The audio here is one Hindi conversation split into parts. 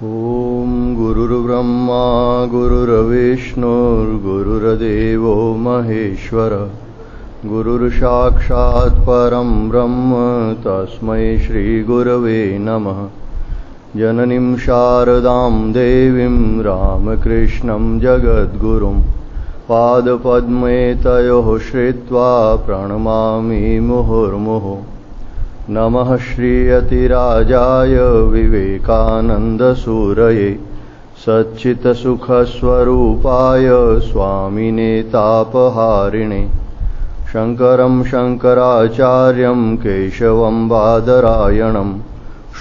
ओम गुरुर्ब्रह्मा गुरुर्विष्णुर्गुरुर्देवो महेश्वर गुरुर्साक्षात् परं ब्रह्म तस्मै श्रीगुरवे नमः। जननीं शारदां देवीं रामकृष्णं जगद्गुरुं पादपद्मे तयोः श्रित्वा प्रणमामि मुहुर्मुहुः। नमः श्रीयतिराजाय विवेकानन्दसूरये सच्चित्सुखस्वरूपाय स्वामिने तापहारिणे शङ्करं शङ्कराचार्यं केशवं बादरायणं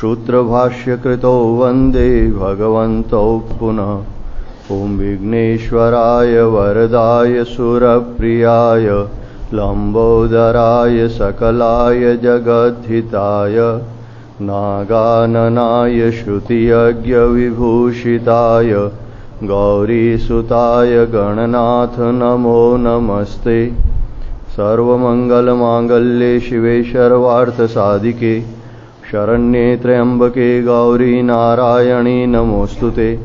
सूत्रभाष्यकृतो वन्दे भगवन्तौ पुनः। ॐ विघ्नेश्वराय वरदाय सुरप्रियाय लम्बोदराय सकलाय जगद्धिताय नागाननाय श्रुतियज्ञविभूषिताय गौरीसुताय गणनाथ नमो नमस्ते। सर्वमङ्गलमाङ्गल्ये शिवे सर्वार्थसाधिके शरण्ये त्र्यम्बके गौरी नारायणी नमोऽस्तुते।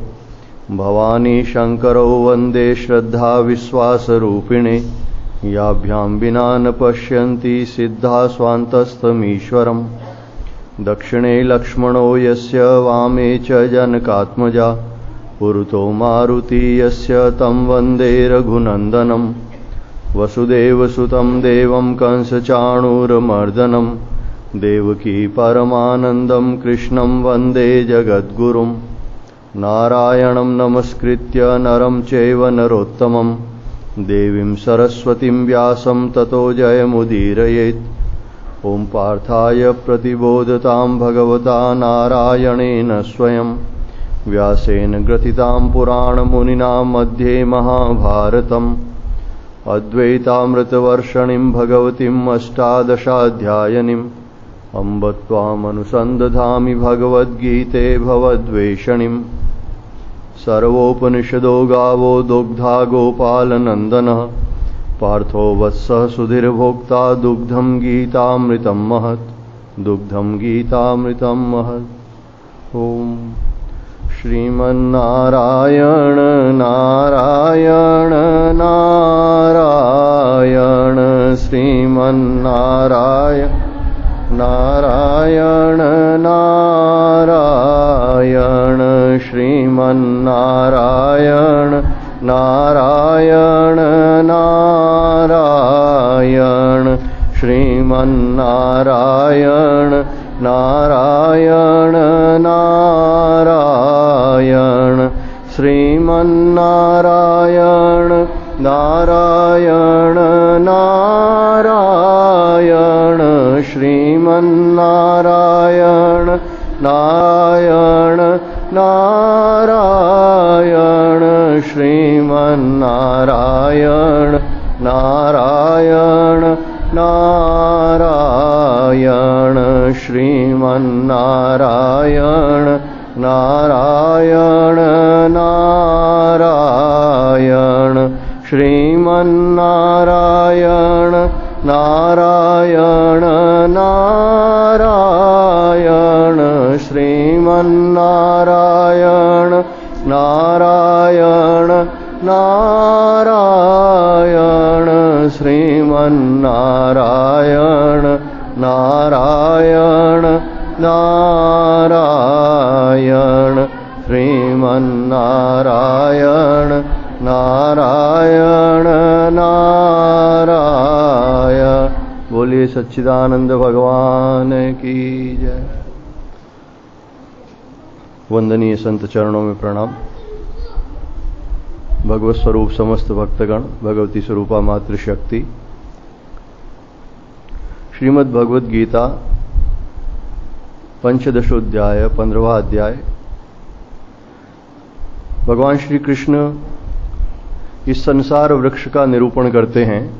भवानी शङ्करौ वन्दे श्रद्धाविश्वासरूपिणे याभ्यां विना न पश्यन्ति सिद्धा स्वान्तस्तमीश्वरम्। दक्षिणे लक्ष्मणो यस्य वामे च जनकात्मजा पुरतो मारुति यस्य तं वन्दे रघुनन्दनं। वसुदेवसुतं देवं कंसचाणूरमर्दनं देवकी परमानन्दं कृष्णं वन्दे जगद्गुरुं। नारायणं नमस्कृत्य नरं चैव नरोत्तमं देवीं सरस्वतीं व्यासं ततो जयमुदीरयेत्। ॐ पार्थाय प्रतिबोधतां भगवता नारायणेन स्वयं व्यासेन ग्रथितां पुराणमुनिना मध्ये महाभारतम्। अद्वैतामृतवर्षिणीं भगवतीम् अष्टादशाध्यायिनीम् अम्ब त्वामनुसन्दधामि भगवद्गीते भवद्वेषिणीम्। सर्वोपनिषदो गावो दुग्धा गोपालनन्दनः पार्थो वत्सः सुधीर्भोक्ता दुग्धं गीतामृतं महत् दुग्धं गीतामृतं महत्। ॐ श्रीमन्नारायण नारायण नारायण श्रीमन्नारायण नारायण नारायण श्रीमन्नारायण नारायण नारायण श्रीमन्नारायण नारायण नारायण श्रीमन्नारायण नारायण नारायण श्रीमन्नारायण नारायण नारायण श्रीमन्नारायण नारायण नारायण श्रीमन्नारायण नारायण नारायण श्रीमन्नारायण नारायण नारायण श्रीमन्नारायण नारायण नारायण श्रीमन्नारायण नारायण नारायण श्रीमन्नारायण नारायण नारायण। बोलिए सच्चिदानंद भगवान की जय। वंदनीय संत चरणों में प्रणाम। भगवत स्वरूप समस्त भक्तगण, भगवती स्वरूपा मातृशक्ति। श्रीमद् भगवद गीता पंचदशोध्याय 15वां अध्याय। भगवान श्री कृष्ण इस संसार वृक्ष का निरूपण करते हैं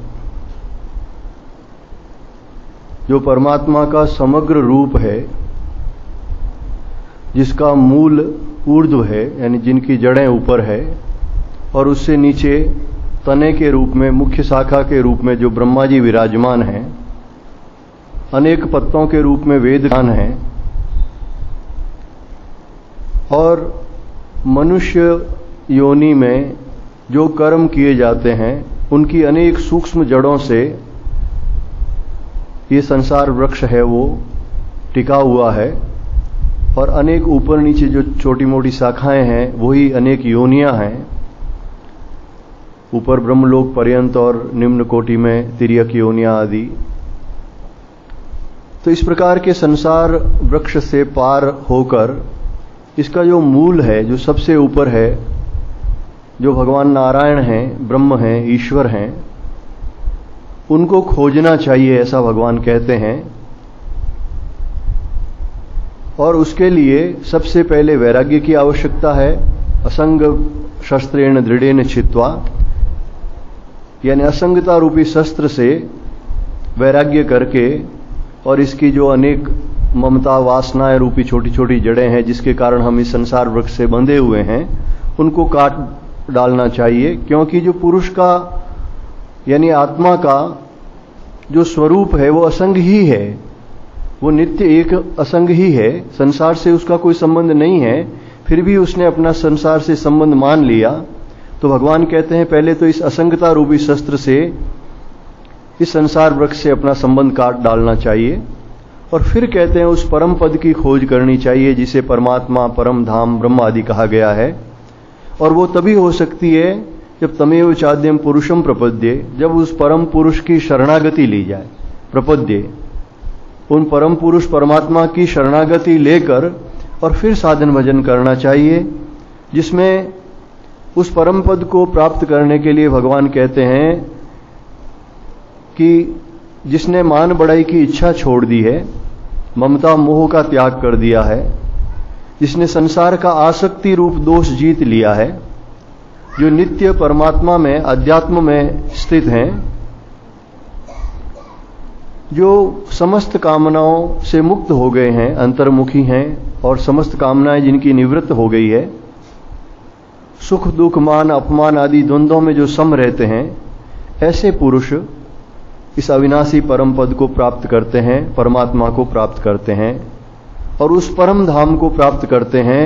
जो परमात्मा का समग्र रूप है, जिसका मूल ऊर्ध्व है यानी जिनकी जड़ें ऊपर है, और उससे नीचे तने के रूप में, मुख्य शाखा के रूप में जो ब्रह्मा जी विराजमान हैं, अनेक पत्तों के रूप में वेद ज्ञान है, और मनुष्य योनि में जो कर्म किए जाते हैं उनकी अनेक सूक्ष्म जड़ों से ये संसार वृक्ष है वो टिका हुआ है, और अनेक ऊपर नीचे जो छोटी मोटी शाखाएं हैं वही अनेक योनियां हैं, ऊपर ब्रह्मलोक पर्यंत और निम्न कोटि में तिर्यक योनियां आदि। तो इस प्रकार के संसार वृक्ष से पार होकर इसका जो मूल है, जो सबसे ऊपर है, जो भगवान नारायण हैं, ब्रह्म हैं, ईश्वर हैं, उनको खोजना चाहिए, ऐसा भगवान कहते हैं। और उसके लिए सबसे पहले वैराग्य की आवश्यकता है। असंग शस्त्रेण दृढ़ेन छित्वा, यानी असंगता रूपी शस्त्र से वैराग्य करके, और इसकी जो अनेक ममता वासनाएं रूपी छोटी छोटी जड़ें हैं जिसके कारण हम इस संसार वृक्ष से बंधे हुए हैं, उनको काट डालना चाहिए। क्योंकि जो पुरुष का यानी आत्मा का जो स्वरूप है वो असंग ही है, वो नित्य एक असंग ही है, संसार से उसका कोई संबंध नहीं है, फिर भी उसने अपना संसार से संबंध मान लिया। तो भगवान कहते हैं पहले तो इस असंगता रूपी शस्त्र से, इस संसार वृक्ष से अपना संबंध काट डालना चाहिए, और फिर कहते हैं उस परम पद की खोज करनी चाहिए जिसे परमात्मा, परम धाम, ब्रह्म आदि कहा गया है। और वो तभी हो सकती है जब तमेव चाद्यम पुरुषम प्रपद्ये, जब उस परम पुरुष की शरणागति ली जाए। प्रपद्ये, उन परम पुरुष परमात्मा की शरणागति लेकर और फिर साधन भजन करना चाहिए, जिसमें उस परम पद को प्राप्त करने के लिए भगवान कहते हैं कि जिसने मान बढ़ाई की इच्छा छोड़ दी है, ममता मोह का त्याग कर दिया है, जिसने संसार का आसक्ति रूप दोष जीत लिया है, जो नित्य परमात्मा में, अध्यात्म में स्थित हैं, जो समस्त कामनाओं से मुक्त हो गए हैं, अंतर्मुखी हैं, और समस्त कामनाएं जिनकी निवृत्त हो गई है, सुख दुख मान अपमान आदि द्वंद्वों में जो सम रहते हैं, ऐसे पुरुष इस अविनाशी परम पद को प्राप्त करते हैं, परमात्मा को प्राप्त करते हैं, और उस परम धाम को प्राप्त करते हैं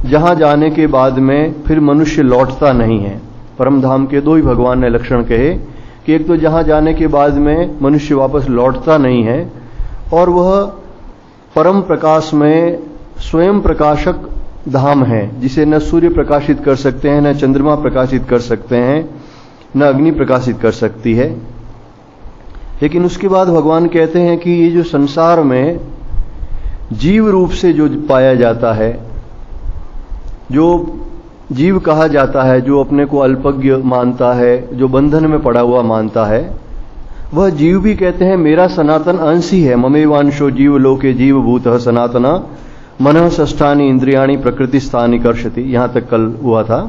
जहां जाने के बाद में फिर मनुष्य लौटता नहीं है। परम धाम के दो ही भगवान ने लक्षण कहे कि एक तो जहां जाने के बाद में मनुष्य वापस लौटता नहीं है, और वह परम प्रकाश में स्वयं प्रकाशक धाम है, जिसे न सूर्य प्रकाशित कर सकते हैं, न चंद्रमा प्रकाशित कर सकते हैं, न अग्नि प्रकाशित कर सकती है। लेकिन उसके बाद भगवान कहते हैं कि ये जो संसार में जीव रूप से जो पाया जाता है, जो जीव कहा जाता है, जो अपने को अल्पज्ञ मानता है, जो बंधन में पड़ा हुआ मानता है, वह जीव भी कहते हैं मेरा सनातन अंश ही है। ममेवांशो जीव लोके जीव भूतः सनातना मनः षष्ठानि इंद्रियाणि प्रकृति स्थानि कर्षति, यहां तक कल हुआ था।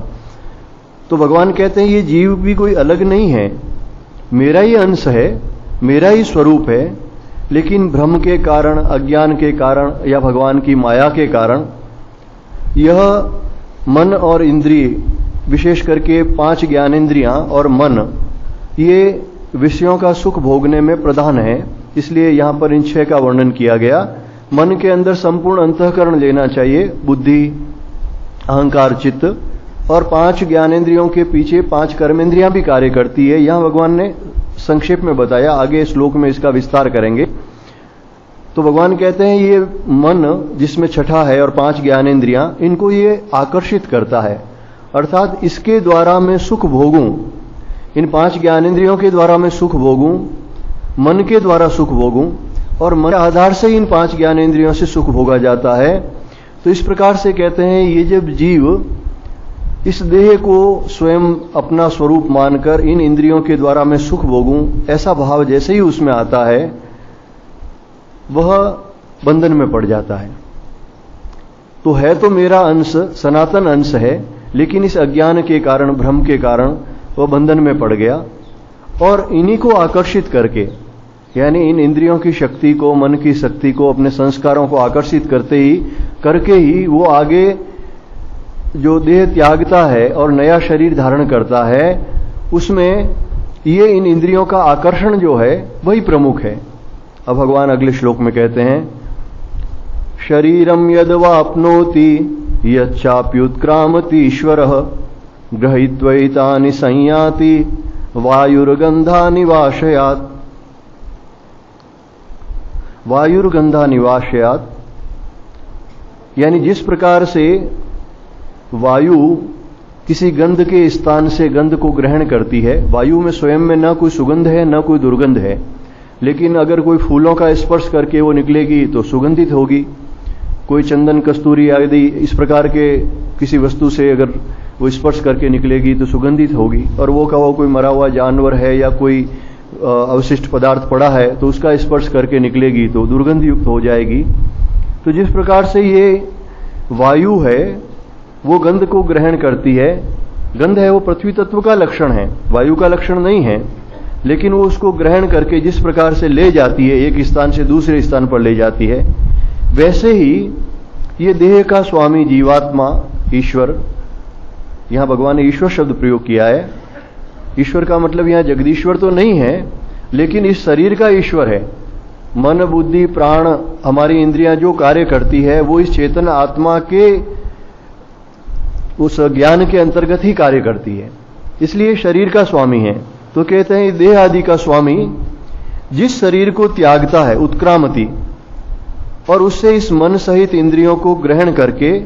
तो भगवान कहते हैं ये जीव भी कोई अलग नहीं है, मेरा ही अंश है, मेरा ही स्वरूप है, लेकिन भ्रम के कारण, अज्ञान के कारण या भगवान की माया के कारण यह मन और इंद्रिय, विशेष करके 5 ज्ञानेंद्रियां और मन, ये विषयों का सुख भोगने में प्रधान है। इसलिए यहां पर इन 6 का वर्णन किया गया। मन के अंदर संपूर्ण अंतःकरण लेना चाहिए, बुद्धि, अहंकार, चित्त, और 5 ज्ञानेंद्रियों के पीछे 5 कर्मेंद्रियां भी कार्य करती है। यहां भगवान ने संक्षेप में बताया, आगे श्लोक में इसका विस्तार करेंगे। तो भगवान कहते हैं ये मन जिसमें छठा है और 5 ज्ञानेंद्रियां, इनको ये आकर्षित करता है, अर्थात इसके द्वारा मैं सुख भोगूं, इन 5 ज्ञानेंद्रियों के द्वारा मैं सुख भोगूं, मन के द्वारा सुख भोगूं, और मन के आधार से इन 5 ज्ञानेंद्रियों से सुख भोगा जाता है। तो इस प्रकार से कहते हैं ये जब जीव इस देह को स्वयं अपना स्वरूप मानकर इन इंद्रियों के द्वारा मैं सुख भोगूं, ऐसा भाव जैसे ही उसमें आता है, वह बंधन में पड़ जाता है। तो है तो मेरा अंश, सनातन अंश है, लेकिन इस अज्ञान के कारण, भ्रम के कारण वह बंधन में पड़ गया। और इन्हीं को आकर्षित करके, यानी इन इंद्रियों की शक्ति को, मन की शक्ति को, अपने संस्कारों को आकर्षित करके ही वो आगे जो देह त्यागता है और नया शरीर धारण करता है, उसमें ये इन इंद्रियों का आकर्षण जो है वही प्रमुख है। अब भगवान अगले श्लोक में कहते हैं, शरीरम यद्वाप्नोति यच्चाप्युत्क्रामतीश्वरः गृहीत्वैतानि संयाति वायुर्गन्धानि वाशयात्। वायुर्गंधा निवासयात, यानी जिस प्रकार से वायु किसी गंध के स्थान से गंध को ग्रहण करती है। वायु में स्वयं में न कोई सुगंध है न कोई दुर्गंध है, लेकिन अगर कोई फूलों का स्पर्श करके वो निकलेगी तो सुगंधित होगी। कोई चंदन कस्तूरी आदि इस प्रकार के किसी वस्तु से अगर वो स्पर्श करके निकलेगी तो सुगंधित होगी। और वो का वो कोई मरा हुआ जानवर है या कोई अवशिष्ट पदार्थ पड़ा है तो उसका स्पर्श करके निकलेगी तो दुर्गंध युक्त हो जाएगी। तो जिस प्रकार से ये वायु है वो गंध को ग्रहण करती है। गंध है वो पृथ्वी तत्व का लक्षण है, वायु का लक्षण नहीं है, लेकिन वो उसको ग्रहण करके जिस प्रकार से ले जाती है, एक स्थान से दूसरे स्थान पर ले जाती है, वैसे ही ये देह का स्वामी जीवात्मा ईश्वर, यहां भगवान ने ईश्वर शब्द प्रयोग किया है। ईश्वर का मतलब यहां जगदीश्वर तो नहीं है, लेकिन इस शरीर का ईश्वर है। मन बुद्धि प्राण हमारी इंद्रियां जो कार्य करती है वो इस चेतन आत्मा के उस ज्ञान के अंतर्गत ही कार्य करती है, इसलिए शरीर का स्वामी है। तो कहते हैं देह आदि का स्वामी जिस शरीर को त्यागता है उत्क्रामति, और उससे इस मन सहित इंद्रियों को ग्रहण करके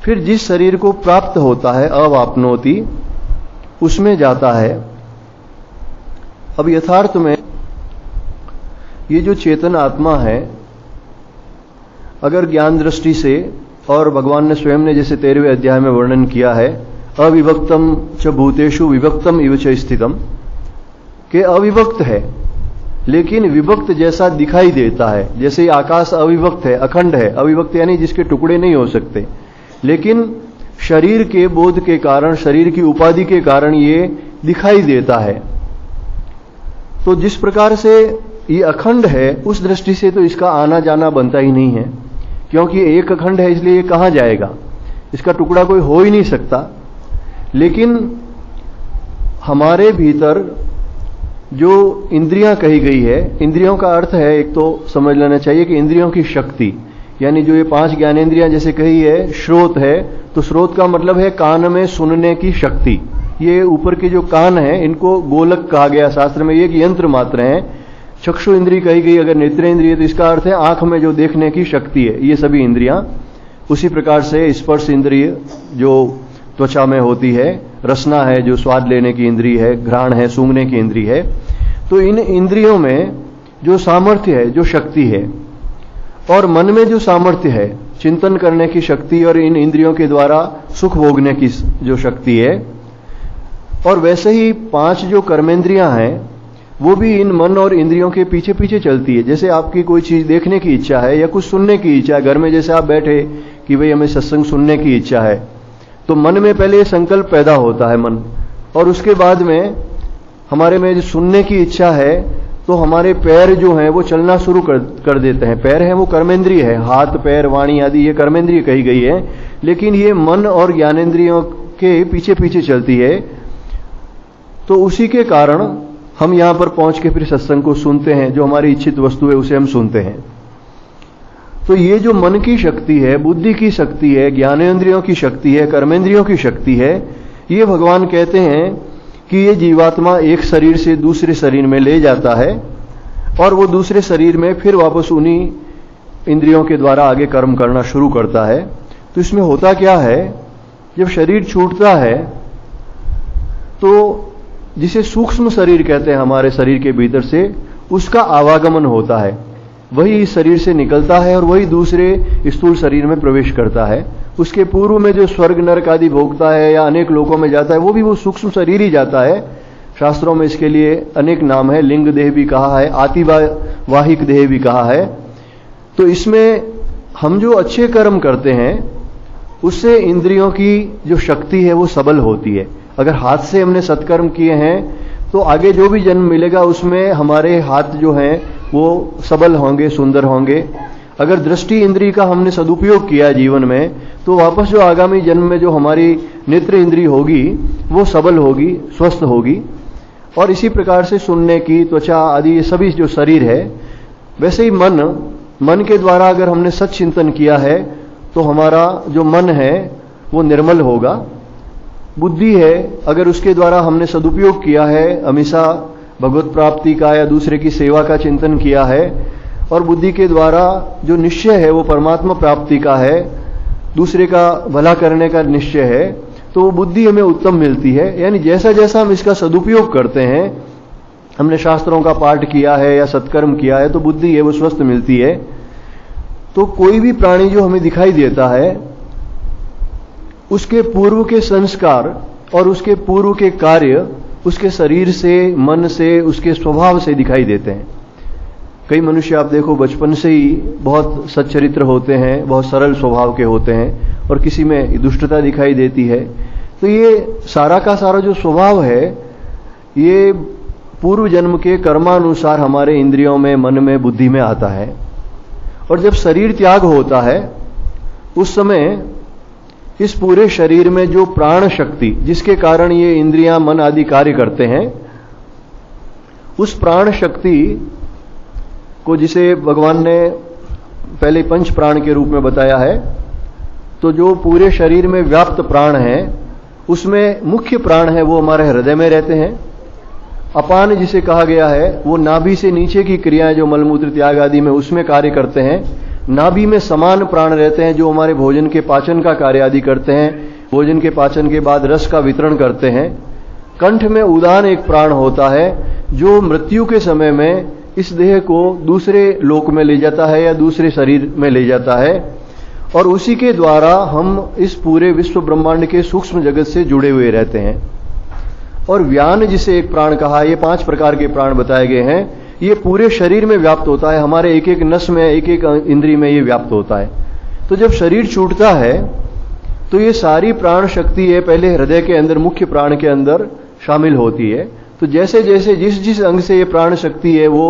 फिर जिस शरीर को प्राप्त होता है अवाप्नोति, उसमें जाता है। अब यथार्थ में ये जो चेतन आत्मा है, अगर ज्ञान दृष्टि से, और भगवान ने स्वयं ने जैसे 13वें अध्याय में वर्णन किया है, अविभक्तम च भूतेषु विभक्तम इव च स्थितम, के अविभक्त है लेकिन विभक्त जैसा दिखाई देता है। जैसे आकाश अविभक्त है, अखंड है, अविभक्त यानी जिसके टुकड़े नहीं हो सकते, लेकिन शरीर के बोध के कारण, शरीर की उपाधि के कारण ये दिखाई देता है। तो जिस प्रकार से ये अखंड है, उस दृष्टि से तो इसका आना जाना बनता ही नहीं है, क्योंकि एक अखंड है इसलिए ये कहां जाएगा, इसका टुकड़ा कोई हो ही नहीं सकता। लेकिन हमारे भीतर जो इंद्रियां कही गई है, इंद्रियों का अर्थ है, एक तो समझ लेना चाहिए कि इंद्रियों की शक्ति, यानी जो ये 5 ज्ञानेंद्रियां जैसे कही है, श्रोत है, तो श्रोत का मतलब है कान में सुनने की शक्ति। ये ऊपर के जो कान है इनको गोलक कहा गया शास्त्र में, ये एक यंत्र मात्र है। चक्षु इंद्रिय कही गई अगर नेत्रेंद्रिय, तो इसका अर्थ है आंख में जो देखने की शक्ति है, ये सभी इंद्रियां। उसी प्रकार से स्पर्श इंद्रिय जो त्वचा में होती है, रसना है जो स्वाद लेने की इंद्रिय है, घ्राण है सूंघने की इंद्रिय है। तो इन इंद्रियों में जो सामर्थ्य है, जो शक्ति है, और मन में जो सामर्थ्य है चिंतन करने की शक्ति, और इन इंद्रियों के द्वारा सुख भोगने की जो शक्ति है, और वैसे ही 5 जो कर्मेंद्रियां हैं वो भी इन मन और इंद्रियों के पीछे पीछे चलती है। जैसे आपकी कोई चीज देखने की इच्छा है या कुछ सुनने की इच्छा है, घर में जैसे आप बैठे कि भाई हमें सत्संग सुनने की इच्छा है, तो मन में पहले ये संकल्प पैदा होता है मन, और उसके बाद में हमारे में जो सुनने की इच्छा है तो हमारे पैर जो हैं वो चलना शुरू कर देते हैं। पैर हैं वो कर्मेंद्रिय है, हाथ पैर वाणी आदि ये कर्मेंद्रिय कही गई है, लेकिन ये मन और ज्ञानेंद्रियों के पीछे पीछे चलती है। तो उसी के कारण हम यहां पर पहुंच के फिर सत्संग को सुनते हैं, जो हमारी इच्छित वस्तु है उसे हम सुनते हैं। तो ये जो मन की शक्ति है, बुद्धि की शक्ति है, ज्ञानेंद्रियों की शक्ति है, कर्मेंद्रियों की शक्ति है, ये भगवान कहते हैं कि ये जीवात्मा एक शरीर से दूसरे शरीर में ले जाता है, और वो दूसरे शरीर में फिर वापस उन्हीं इंद्रियों के द्वारा आगे कर्म करना शुरू करता है। तो इसमें होता क्या है, जब शरीर छूटता है तो जिसे सूक्ष्म शरीर कहते हैं हमारे शरीर के भीतर से, उसका आवागमन होता है, वही इस शरीर से निकलता है और वही दूसरे स्थूल शरीर में प्रवेश करता है। उसके पूर्व में जो स्वर्ग नरक आदि भोगता है या अनेक लोकों में जाता है, वो भी वो सूक्ष्म शरीर ही जाता है। शास्त्रों में इसके लिए अनेक नाम है, लिंग देह भी कहा है, आतिवाहिक देह भी कहा है। तो इसमें हम जो अच्छे कर्म करते हैं उससे इंद्रियों की जो शक्ति है वो सबल होती है। अगर हाथ से हमने सत्कर्म किए हैं तो आगे जो भी जन्म मिलेगा उसमें हमारे हाथ जो हैं वो सबल होंगे, सुंदर होंगे। अगर दृष्टि इंद्रिय का हमने सदुपयोग किया जीवन में तो वापस जो आगामी जन्म में जो हमारी नेत्र इंद्रिय होगी वो सबल होगी, स्वस्थ होगी। और इसी प्रकार से सुनने की, त्वचा आदि ये सभी जो शरीर है, वैसे ही मन के द्वारा अगर हमने सच्चिंतन किया है तो हमारा जो मन है वो निर्मल होगा। बुद्धि है, अगर उसके द्वारा हमने सदुपयोग किया है, हमेशा भगवत प्राप्ति का या दूसरे की सेवा का चिंतन किया है, और बुद्धि के द्वारा जो निश्चय है वो परमात्मा प्राप्ति का है, दूसरे का भला करने का निश्चय है, तो वो बुद्धि हमें उत्तम मिलती है। यानी जैसा जैसा हम इसका सदुपयोग करते हैं, हमने शास्त्रों का पाठ किया है या सत्कर्म किया है, तो बुद्धि है वो स्वस्थ मिलती है। तो कोई भी प्राणी जो हमें दिखाई देता है, उसके पूर्व के संस्कार और उसके पूर्व के कार्य उसके शरीर से, मन से, उसके स्वभाव से दिखाई देते हैं। कई मनुष्य आप देखो बचपन से ही बहुत सच्चरित्र होते हैं, बहुत सरल स्वभाव के होते हैं, और किसी में दुष्टता दिखाई देती है। तो ये सारा का सारा जो स्वभाव है, ये पूर्व जन्म के कर्मानुसार हमारे इंद्रियों में, मन में, बुद्धि में आता है। और जब शरीर त्याग होता है, उस समय इस पूरे शरीर में जो प्राण शक्ति, जिसके कारण ये इंद्रियां, मन आदि कार्य करते हैं, उस प्राण शक्ति को, जिसे भगवान ने पहले पंच प्राण के रूप में बताया है, तो जो पूरे शरीर में व्याप्त प्राण है, उसमें मुख्य प्राण है वो हमारे हृदय में रहते हैं। अपान जिसे कहा गया है, वो नाभि से नीचे की क्रियाएं जो मलमूत्र त्याग आदि में, उसमें कार्य करते हैं। नाभि में समान प्राण रहते हैं जो हमारे भोजन के पाचन का कार्य आदि करते हैं, भोजन के पाचन के बाद रस का वितरण करते हैं। कंठ में उदान एक प्राण होता है जो मृत्यु के समय में इस देह को दूसरे लोक में ले जाता है या दूसरे शरीर में ले जाता है, और उसी के द्वारा हम इस पूरे विश्व ब्रह्मांड के सूक्ष्म जगत से जुड़े हुए रहते हैं। और व्यान जिसे एक प्राण कहा, ये 5 प्रकार के प्राण बताए गए हैं, ये पूरे शरीर में व्याप्त होता है, हमारे एक एक नस में, एक एक इंद्रिय में ये व्याप्त होता है। तो जब शरीर छूटता है तो ये सारी प्राण शक्ति है पहले हृदय के अंदर, मुख्य प्राण के अंदर शामिल होती है। तो जैसे जैसे जिस जिस अंग से ये प्राण शक्ति है वो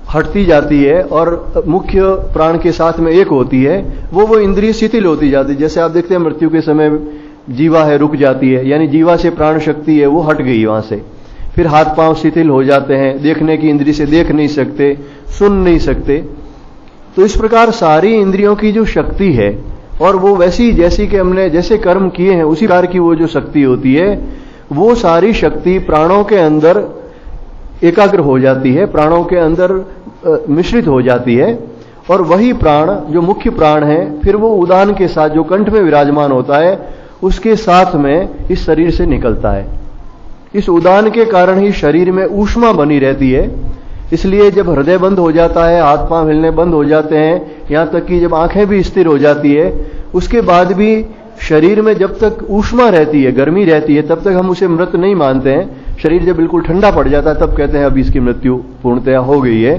हटती जाती है और मुख्य प्राण के साथ में एक होती है, वो इंद्रिय शिथिल होती जाती है। जैसे आप देखते हैं मृत्यु के समय जीवा है रुक जाती है, यानी जीवा से प्राण शक्ति है वो हट गई वहां से। फिर हाथ पांव शिथिल हो जाते हैं, देखने की इंद्रिय से देख नहीं सकते, सुन नहीं सकते। तो इस प्रकार सारी इंद्रियों की जो शक्ति है, और वो वैसी जैसी कि हमने जैसे कर्म किए हैं उसी प्रकार की वो जो शक्ति होती है, वो सारी शक्ति प्राणों के अंदर एकाग्र हो जाती है, प्राणों के अंदर मिश्रित हो जाती है। और वही प्राण जो मुख्य प्राण है, फिर वो उदान के साथ जो कंठ में विराजमान होता है, उसके साथ में इस शरीर से निकलता है। इस उदान के कारण ही शरीर में ऊष्मा बनी रहती है। इसलिए जब हृदय बंद हो जाता है, हाथ पांव हिलने बंद हो जाते हैं, यहां तक कि जब आंखें भी स्थिर हो जाती है, उसके बाद भी शरीर में जब तक ऊष्मा रहती है, गर्मी रहती है, तब तक हम उसे मृत नहीं मानते हैं। शरीर जब बिल्कुल ठंडा पड़ जाता है तब कहते हैं अब इसकी मृत्यु पूर्णतया हो गई है।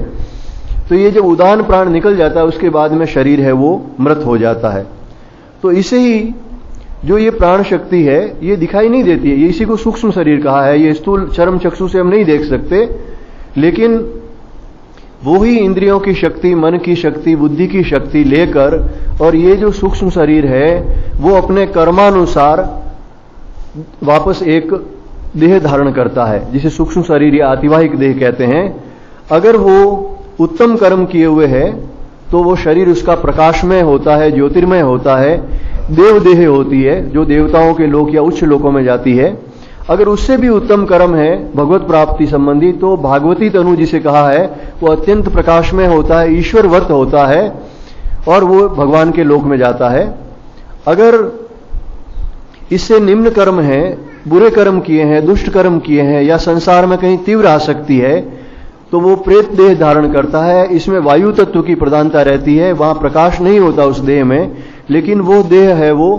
तो ये जब उदान प्राण निकल जाता है उसके बाद में शरीर है वो मृत हो जाता है। तो इसे ही जो ये प्राण शक्ति है ये दिखाई नहीं देती है, ये इसी को सूक्ष्म शरीर कहा है। ये स्थूल चरम चक्षु से हम नहीं देख सकते, लेकिन वो ही इंद्रियों की शक्ति, मन की शक्ति, बुद्धि की शक्ति लेकर, और ये जो सूक्ष्म शरीर है वो अपने कर्मानुसार वापस एक देह धारण करता है, जिसे सूक्ष्म शरीर या आतिवाहिक देह कहते हैं। अगर वो उत्तम कर्म किए हुए है तो वो शरीर उसका प्रकाशमय होता है, ज्योतिर्मय होता है, देव देह होती है जो देवताओं के लोक या उच्च लोकों में जाती है। अगर उससे भी उत्तम कर्म है भगवत प्राप्ति संबंधी, तो भागवती तनु जिसे कहा है वो अत्यंत प्रकाशमय होता है, ईश्वरवत होता है, और वो भगवान के लोक में जाता है। अगर इससे निम्न कर्म है, बुरे कर्म किए हैं, दुष्ट कर्म किए हैं, या संसार में कहीं तीव्र आसक्ति है, तो वो प्रेत देह धारण करता है। इसमें वायु तत्व की प्रधानता रहती है, वहां प्रकाश नहीं होता उस देह में, लेकिन वो देह है वो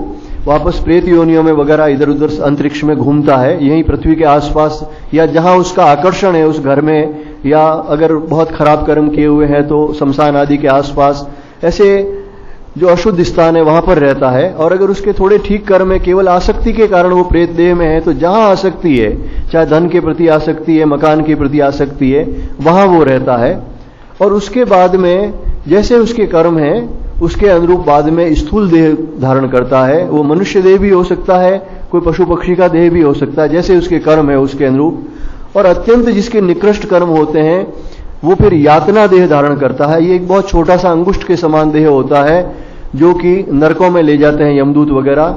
वापस प्रेत योनियों में वगैरह इधर उधर अंतरिक्ष में घूमता है, यहीं पृथ्वी के आसपास, या जहां उसका आकर्षण है उस घर में, या अगर बहुत खराब कर्म किए हुए हैं तो शमशान आदि के आसपास, ऐसे जो अशुद्ध स्थान है वहां पर रहता है। और अगर उसके थोड़े ठीक कर्म है, केवल आसक्ति के कारण वो प्रेत देह में है, तो जहां आसक्ति है, चाहे धन के प्रति आसक्ति है, मकान के प्रति आसक्ति है, वहां वो रहता है। और उसके बाद में जैसे उसके कर्म है उसके अनुरूप बाद में स्थूल देह धारण करता है। वो मनुष्य देह भी हो सकता है, कोई पशु पक्षी का देह भी हो सकता है, जैसे उसके कर्म है उसके अनुरूप। और अत्यंत जिसके निकृष्ट कर्म होते हैं वो फिर यातना देह धारण करता है। ये एक बहुत छोटा सा अंगुष्ठ के समान देह होता है, जो कि नरकों में ले जाते हैं यमदूत वगैरह,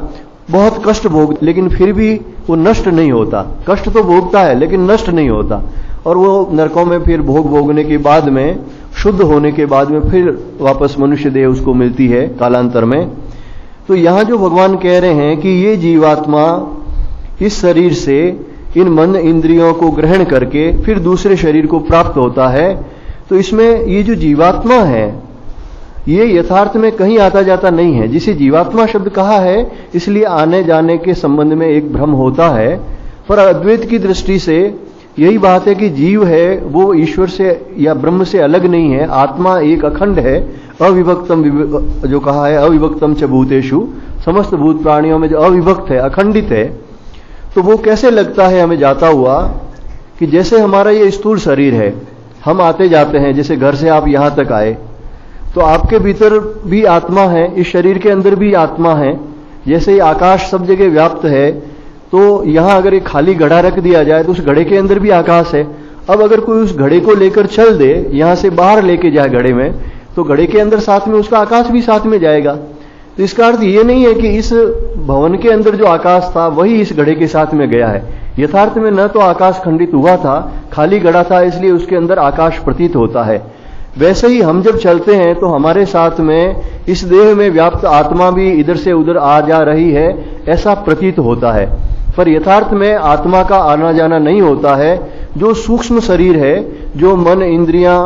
बहुत कष्ट भोग, लेकिन फिर भी वो नष्ट नहीं होता। कष्ट तो भोगता है लेकिन नष्ट नहीं होता, और वो नरकों में फिर भोग भोगने के बाद में, शुद्ध होने के बाद में फिर वापस मनुष्य देह उसको मिलती है कालांतर में। तो यहां जो भगवान कह रहे हैं कि ये जीवात्मा इस शरीर से इन मन इंद्रियों को ग्रहण करके फिर दूसरे शरीर को प्राप्त होता है, तो इसमें ये जो जीवात्मा है ये यथार्थ में कहीं आता जाता नहीं है। जिसे जीवात्मा शब्द कहा है इसलिए आने जाने के संबंध में एक भ्रम होता है, पर अद्वैत की दृष्टि से यही बात है कि जीव है वो ईश्वर से या ब्रह्म से अलग नहीं है। आत्मा एक अखंड है, अविभक्तम, जो कहा है अविभक्तम च भूतेषु, समस्त भूत प्राणियों में जो अविभक्त है, अखंडित है। तो वो कैसे लगता है हमें जाता हुआ कि जैसे हमारा ये स्थूल शरीर है, हम आते जाते हैं, जैसे घर से आप यहां तक आए तो आपके भीतर भी आत्मा है, इस शरीर के अंदर भी आत्मा है। जैसे आकाश सब जगह व्याप्त है, तो यहां अगर एक खाली घड़ा रख दिया जाए तो उस घड़े के अंदर भी आकाश है। अब अगर कोई उस घड़े को लेकर चल दे, यहां से बाहर लेके जाए घड़े में, तो घड़े के अंदर साथ में उसका आकाश भी साथ में जाएगा। तो इसका अर्थ ये नहीं है कि इस भवन के अंदर जो आकाश था वही इस घड़े के साथ में गया है। यथार्थ में न तो आकाश खंडित हुआ था, खाली घड़ा था, इसलिए उसके अंदर आकाश प्रतीत होता है। वैसे ही हम जब चलते हैं तो हमारे साथ में इस देह में व्याप्त आत्मा भी इधर से उधर आ जा रही है, ऐसा प्रतीत होता है। पर यथार्थ में आत्मा का आना जाना नहीं होता है। जो सूक्ष्म शरीर है, जो मन इंद्रियां,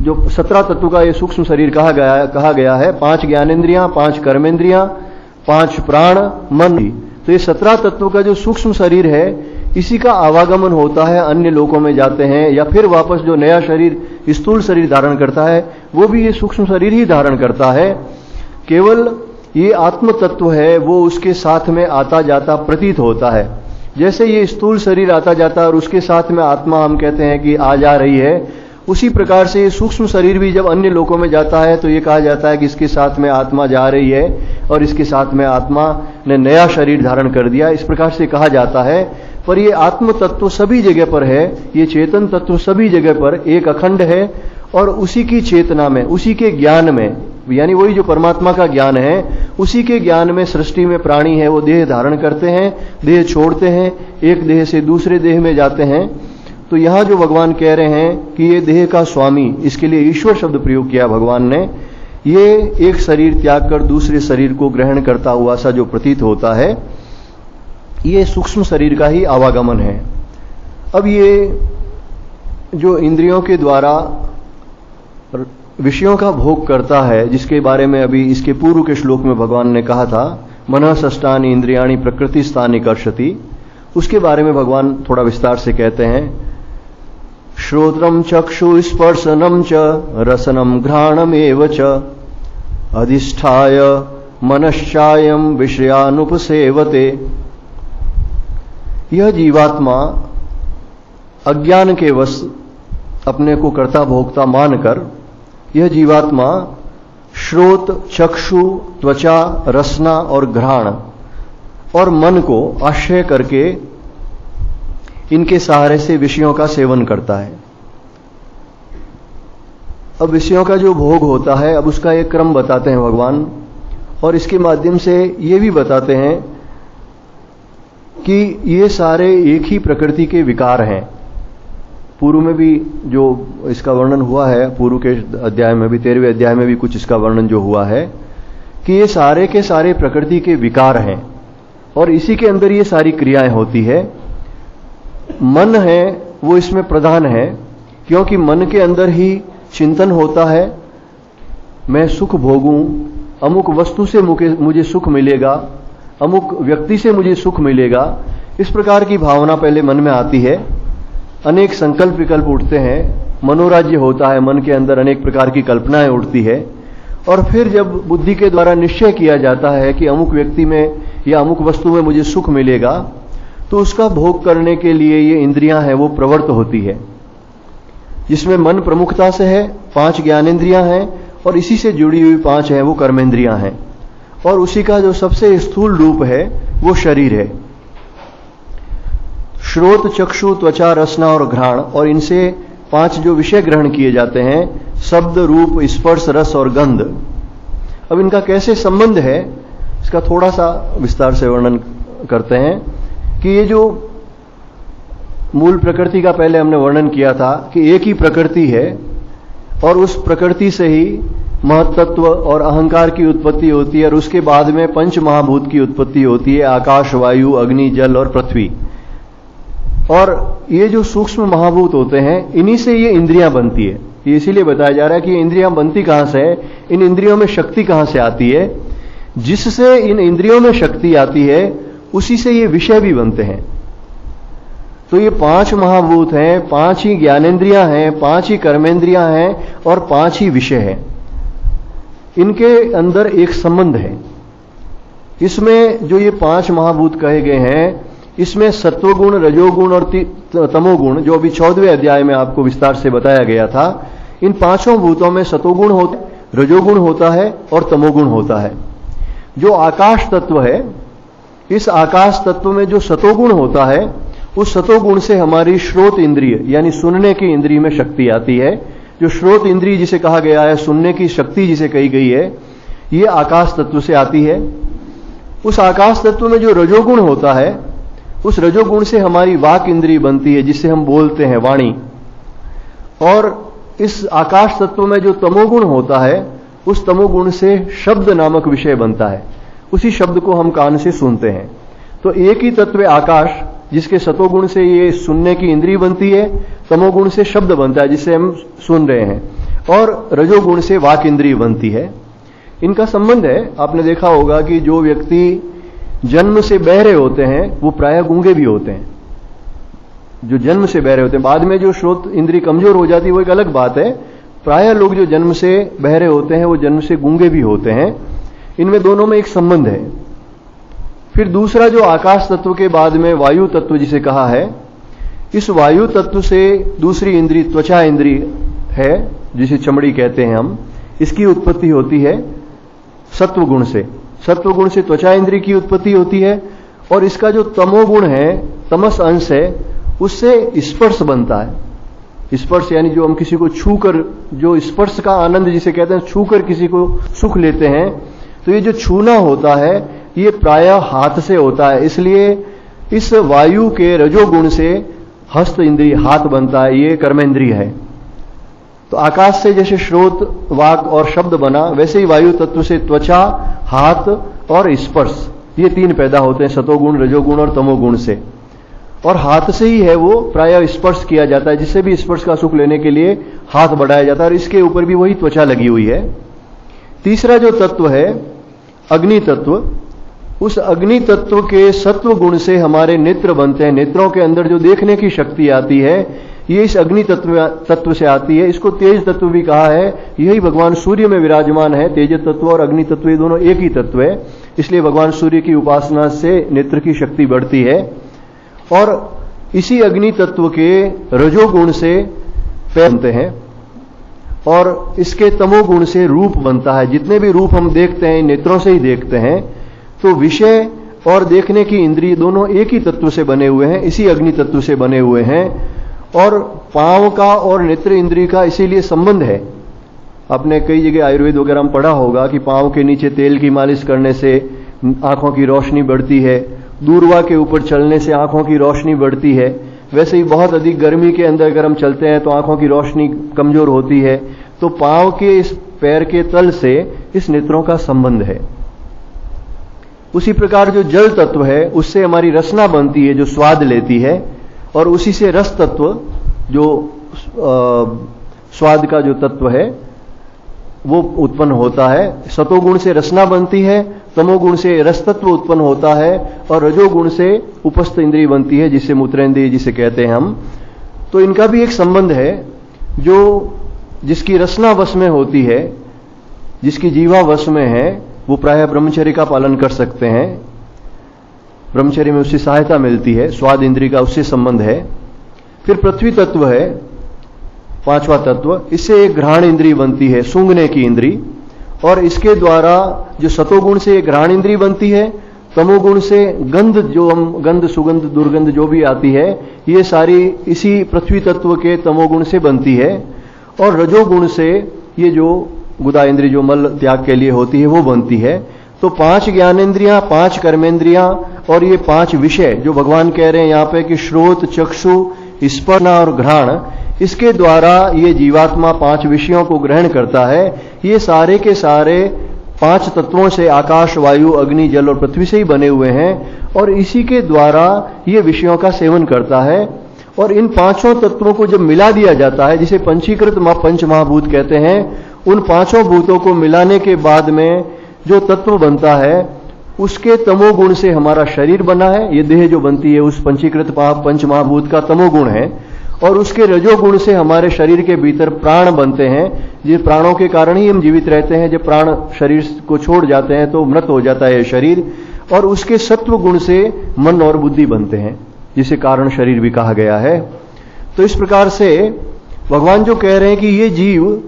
जो 17 तत्व का ये सूक्ष्म शरीर कहा गया है, 5 ज्ञानेंद्रियां, 5 कर्मेंद्रियां, 5 प्राण, मन, तो ये 17 तत्व का जो सूक्ष्म शरीर है, इसी का आवागमन होता है, अन्य लोकों में जाते हैं, या फिर वापस जो नया शरीर स्थूल शरीर धारण करता है वो भी ये सूक्ष्म शरीर ही धारण करता है। केवल ये आत्म तत्व है वो उसके साथ में आता जाता प्रतीत होता है। जैसे ये स्थूल शरीर आता जाता है और उसके साथ में आत्मा हम कहते हैं कि आ जा रही है, उसी प्रकार से ये सूक्ष्म शरीर भी जब अन्य लोकों में जाता है तो ये कहा जाता है कि इसके साथ में आत्मा जा रही है और इसके साथ में आत्मा ने नया शरीर धारण कर दिया, इस प्रकार से कहा जाता है। पर ये आत्म तत्व सभी जगह पर है, ये चेतन तत्व सभी जगह पर एक अखंड है, और उसी की चेतना में, उसी के ज्ञान में, यानी वही जो परमात्मा का ज्ञान है, उसी के ज्ञान में सृष्टि में प्राणी है वो देह धारण करते हैं, देह छोड़ते हैं, एक देह से दूसरे देह में जाते हैं। तो यहां जो भगवान कह रहे हैं कि ये देह का स्वामी, इसके लिए ईश्वर शब्द प्रयोग किया भगवान ने, ये एक शरीर त्याग कर दूसरे शरीर को ग्रहण करता हुआ सा जो प्रतीत होता है, ये सूक्ष्म शरीर का ही आवागमन है। अब ये जो इंद्रियों के द्वारा विषयों का भोग करता है, जिसके बारे में अभी इसके पूर्व के श्लोक में भगवान ने कहा था, मनः षष्ठानि इंद्रियाणि प्रकृति स्थानि कर्षति, उसके बारे में भगवान थोड़ा विस्तार से कहते हैं। श्रोत्रम चक्षु स्पर्शनम च रसनम घ्राणम एव च अधिष्ठाय मनश्चायम विषयानुपसेवते। यह जीवात्मा अज्ञान के वश अपने को कर्ता भोक्ता मानकर, यह जीवात्मा श्रोत, चक्षु, त्वचा, रसना और घ्राण और मन को आश्रय करके इनके सहारे से विषयों का सेवन करता है। अब विषयों का जो भोग होता है, अब उसका एक क्रम बताते हैं भगवान, और इसके माध्यम से ये भी बताते हैं कि ये सारे एक ही प्रकृति के विकार हैं। पूर्व में भी जो इसका वर्णन हुआ है, पूर्व के अध्याय में भी, 13वें अध्याय में भी कुछ इसका वर्णन जो हुआ है कि ये सारे के सारे प्रकृति के विकार हैं और इसी के अंदर ये सारी क्रियाएं होती है। मन है वो इसमें प्रधान है, क्योंकि मन के अंदर ही चिंतन होता है, मैं सुख भोगूं, अमुक वस्तु से मुझे सुख मिलेगा, अमुक व्यक्ति से मुझे सुख मिलेगा, इस प्रकार की भावना पहले मन में आती है। अनेक संकल्प विकल्प उठते हैं, मनोराज्य होता है, मन के अंदर अनेक प्रकार की कल्पनाएं उठती है, और फिर जब बुद्धि के द्वारा निश्चय किया जाता है कि अमुक व्यक्ति में या अमुक वस्तु में मुझे सुख मिलेगा, तो उसका भोग करने के लिए ये इंद्रियां हैं वो प्रवृत्त होती है, जिसमें मन प्रमुखता से है, 5 ज्ञानेंद्रियां हैं और इसी से जुड़ी हुई 5 हैं वो कर्मेंद्रियां हैं, और उसी का जो सबसे स्थूल रूप है वो शरीर है। श्रोत, चक्षु, त्वचा, रसना और घ्राण, और इनसे 5 जो विषय ग्रहण किए जाते हैं, शब्द, रूप, स्पर्श, रस और गंध। अब इनका कैसे संबंध है, इसका थोड़ा सा विस्तार से वर्णन करते हैं कि ये जो मूल प्रकृति का पहले हमने वर्णन किया था कि एक ही प्रकृति है और उस प्रकृति से ही महत्त्व और अहंकार की उत्पत्ति होती है और उसके बाद में पंच महाभूत की उत्पत्ति होती है, आकाश, वायु, अग्नि, जल और पृथ्वी। और ये जो सूक्ष्म महाभूत होते हैं इन्हीं से ये इंद्रियां बनती है। ये इसीलिए बताया जा रहा है कि इंद्रियां बनती कहां से है, इन इंद्रियों में शक्ति कहां से आती है। जिससे इन इंद्रियों में शक्ति आती है उसी से ये विषय भी बनते हैं। तो ये 5 महाभूत हैं, 5 ही ज्ञानेंद्रियां हैं, 5 ही कर्मेंद्रियां हैं और 5 ही विषय हैं। इनके अंदर एक संबंध है। इसमें जो ये 5 महाभूत कहे गए हैं, इसमें सत्वगुण, रजोगुण और तमोगुण, जो अभी 14वें अध्याय में आपको विस्तार से बताया गया था, इन 5 भूतों में सतोगुण होता है, रजोगुण होता है और तमोगुण होता है। जो आकाश तत्व है, इस आकाश तत्व में जो सतोगुण होता है, उस सतोगुण से हमारी श्रोत इंद्रिय यानी सुनने की इंद्रिय में शक्ति आती है। जो श्रोत इंद्रिय जिसे कहा गया है, सुनने की शक्ति जिसे कही गई है, ये आकाश तत्व से आती है। उस आकाश तत्व में जो रजोगुण होता है, उस रजोगुण से हमारी वाक इंद्रिय बनती है जिससे हम बोलते हैं, वाणी। और इस आकाश तत्व में जो तमोगुण होता है, उस तमोगुण से शब्द नामक विषय बनता है। उसी शब्द को हम कान से सुनते हैं। तो एक ही तत्व आकाश, जिसके सतोगुण से ये सुनने की इंद्रिय बनती है, तमोगुण से शब्द बनता है जिससे हम सुन रहे हैं, और रजोगुण से वाक इंद्रिय बनती है। इनका संबंध है। आपने देखा होगा कि जो व्यक्ति जन्म से बहरे होते हैं वो प्रायः गूंगे भी होते हैं। जो जन्म से बहरे होते हैं, बाद में जो श्रोत इंद्रिय कमजोर हो जाती है वो एक अलग बात है। प्रायः लोग जो जन्म से बहरे होते हैं वो जन्म से गूंगे भी होते हैं। इनमें दोनों में एक संबंध है। फिर दूसरा जो आकाश तत्व के बाद में वायु तत्व जिसे कहा है, इस वायु तत्व से दूसरी इंद्रिय त्वचा इंद्रिय है जिसे चमड़ी कहते हैं हम, इसकी उत्पत्ति होती है सत्वगुण से। सत्वगुण से त्वचा इंद्रिय की उत्पत्ति होती है और इसका जो तमोगुण है, तमस अंश है, उससे स्पर्श बनता है। स्पर्श यानी जो हम किसी को छूकर, जो स्पर्श का आनंद जिसे कहते हैं, छूकर किसी को सुख लेते हैं, तो ये जो छूना होता है ये प्रायः हाथ से होता है। इसलिए इस वायु के रजोगुण से हस्त इंद्रिय, हाथ बनता है, ये कर्मेंद्रिय है। तो आकाश से जैसे श्रोत, वाक और शब्द बना, वैसे ही वायु तत्व से त्वचा, हाथ और स्पर्श, ये 3 पैदा होते हैं, सतोगुण, रजोगुण और तमोगुण से। और हाथ से ही है वो प्रायः स्पर्श किया जाता है, जिससे भी स्पर्श का सुख लेने के लिए हाथ बढ़ाया जाता है, और इसके ऊपर भी वही त्वचा लगी हुई है। तीसरा जो तत्व है अग्नि तत्व, उस अग्नि तत्व के सत्व गुण से हमारे नेत्र बनते हैं। नेत्रों के अंदर जो देखने की शक्ति आती है, ये इस अग्नि तत्व से आती है। इसको तेज तत्व भी कहा है। यही भगवान सूर्य में विराजमान है। तेज तत्व और अग्नि तत्व ये दोनों एक ही तत्व है, इसलिए भगवान सूर्य की उपासना से नेत्र की शक्ति बढ़ती है। और इसी अग्नि तत्व के रजोगुण से पैर बनते हैं और इसके तमोगुण से रूप बनता है। जितने भी रूप हम देखते हैं नेत्रों से ही देखते हैं। तो विषय और देखने की इंद्रिय दोनों एक ही तत्व से बने हुए हैं, इसी अग्नि तत्व से बने हुए हैं। और पांव का और नेत्र इंद्रिय का इसीलिए संबंध है। आपने कई जगह आयुर्वेद वगैरह में पढ़ा होगा कि पांव के नीचे तेल की मालिश करने से आंखों की रोशनी बढ़ती है, दूरवा के ऊपर चलने से आंखों की रोशनी बढ़ती है। वैसे ही बहुत अधिक गर्मी के अंदर अगर हम चलते हैं तो आंखों की रोशनी कमजोर होती है। तो पांव के इस पैर के तल से इस नेत्रों का संबंध है। उसी प्रकार जो जल तत्व है उससे हमारी रसना बनती है जो स्वाद लेती है, और उसी से रस तत्व जो स्वाद का जो तत्व है वो उत्पन्न होता है। सतोगुण से रसना बनती है, तमोगुण से रस तत्व उत्पन्न होता है, और रजोगुण से उपस्थ इंद्रिय बनती है जिसे मूत्रेंद्रिय जिसे कहते हैं हम। तो इनका भी एक संबंध है। जो जिसकी रसना वश में होती है, जिसकी जीवा वश में है, वो प्रायः ब्रह्मचर्य का पालन कर सकते हैं। ब्रह्मचर्य में उससे सहायता मिलती है, स्वाद इंद्रिय का उससे संबंध है। फिर पृथ्वी तत्व है 5वां तत्व। इससे एक घ्राण इंद्रिय बनती है, सूंघने की इंद्रिय, और इसके द्वारा जो सतोगुण से एक घ्राण इंद्रिय बनती है, तमोगुण से गंध, जो हम गंध, सुगंध, दुर्गंध जो भी आती है, ये सारी इसी पृथ्वी तत्व के तमोगुण से बनती है। और रजोगुण से ये जो गुदा इंद्रिय जो मल त्याग के लिए होती है वो बनती है। तो 5 ज्ञानेंद्रियां, 5 कर्मेंद्रियां और ये 5 विषय जो भगवान कह रहे हैं यहाँ पे कि श्रोत, चक्षु, स्पर्श और घ्राण, इसके द्वारा ये जीवात्मा 5 विषयों को ग्रहण करता है। ये सारे के सारे 5 तत्वों से, आकाश, वायु, अग्नि, जल और पृथ्वी से ही बने हुए हैं और इसी के द्वारा ये विषयों का सेवन करता है। और इन 5 तत्वों को जब मिला दिया जाता है, जिसे पंचीकृत पंच महाभूत कहते हैं, उन 5 भूतों को मिलाने के बाद में जो तत्व बनता है उसके तमोगुण से हमारा शरीर बना है। ये देह जो बनती है उस पंचीकृत पंच महाभूत का तमोगुण है और उसके रजोगुण से हमारे शरीर के भीतर प्राण बनते हैं। जिस प्राणों के कारण ही हम जीवित रहते हैं। जब प्राण शरीर को छोड़ जाते हैं तो मृत हो जाता है शरीर। और उसके सत्व गुण से मन और बुद्धि बनते हैं, जिसे कारण शरीर भी कहा गया है। तो इस प्रकार से भगवान जो कह रहे हैं कि ये जीव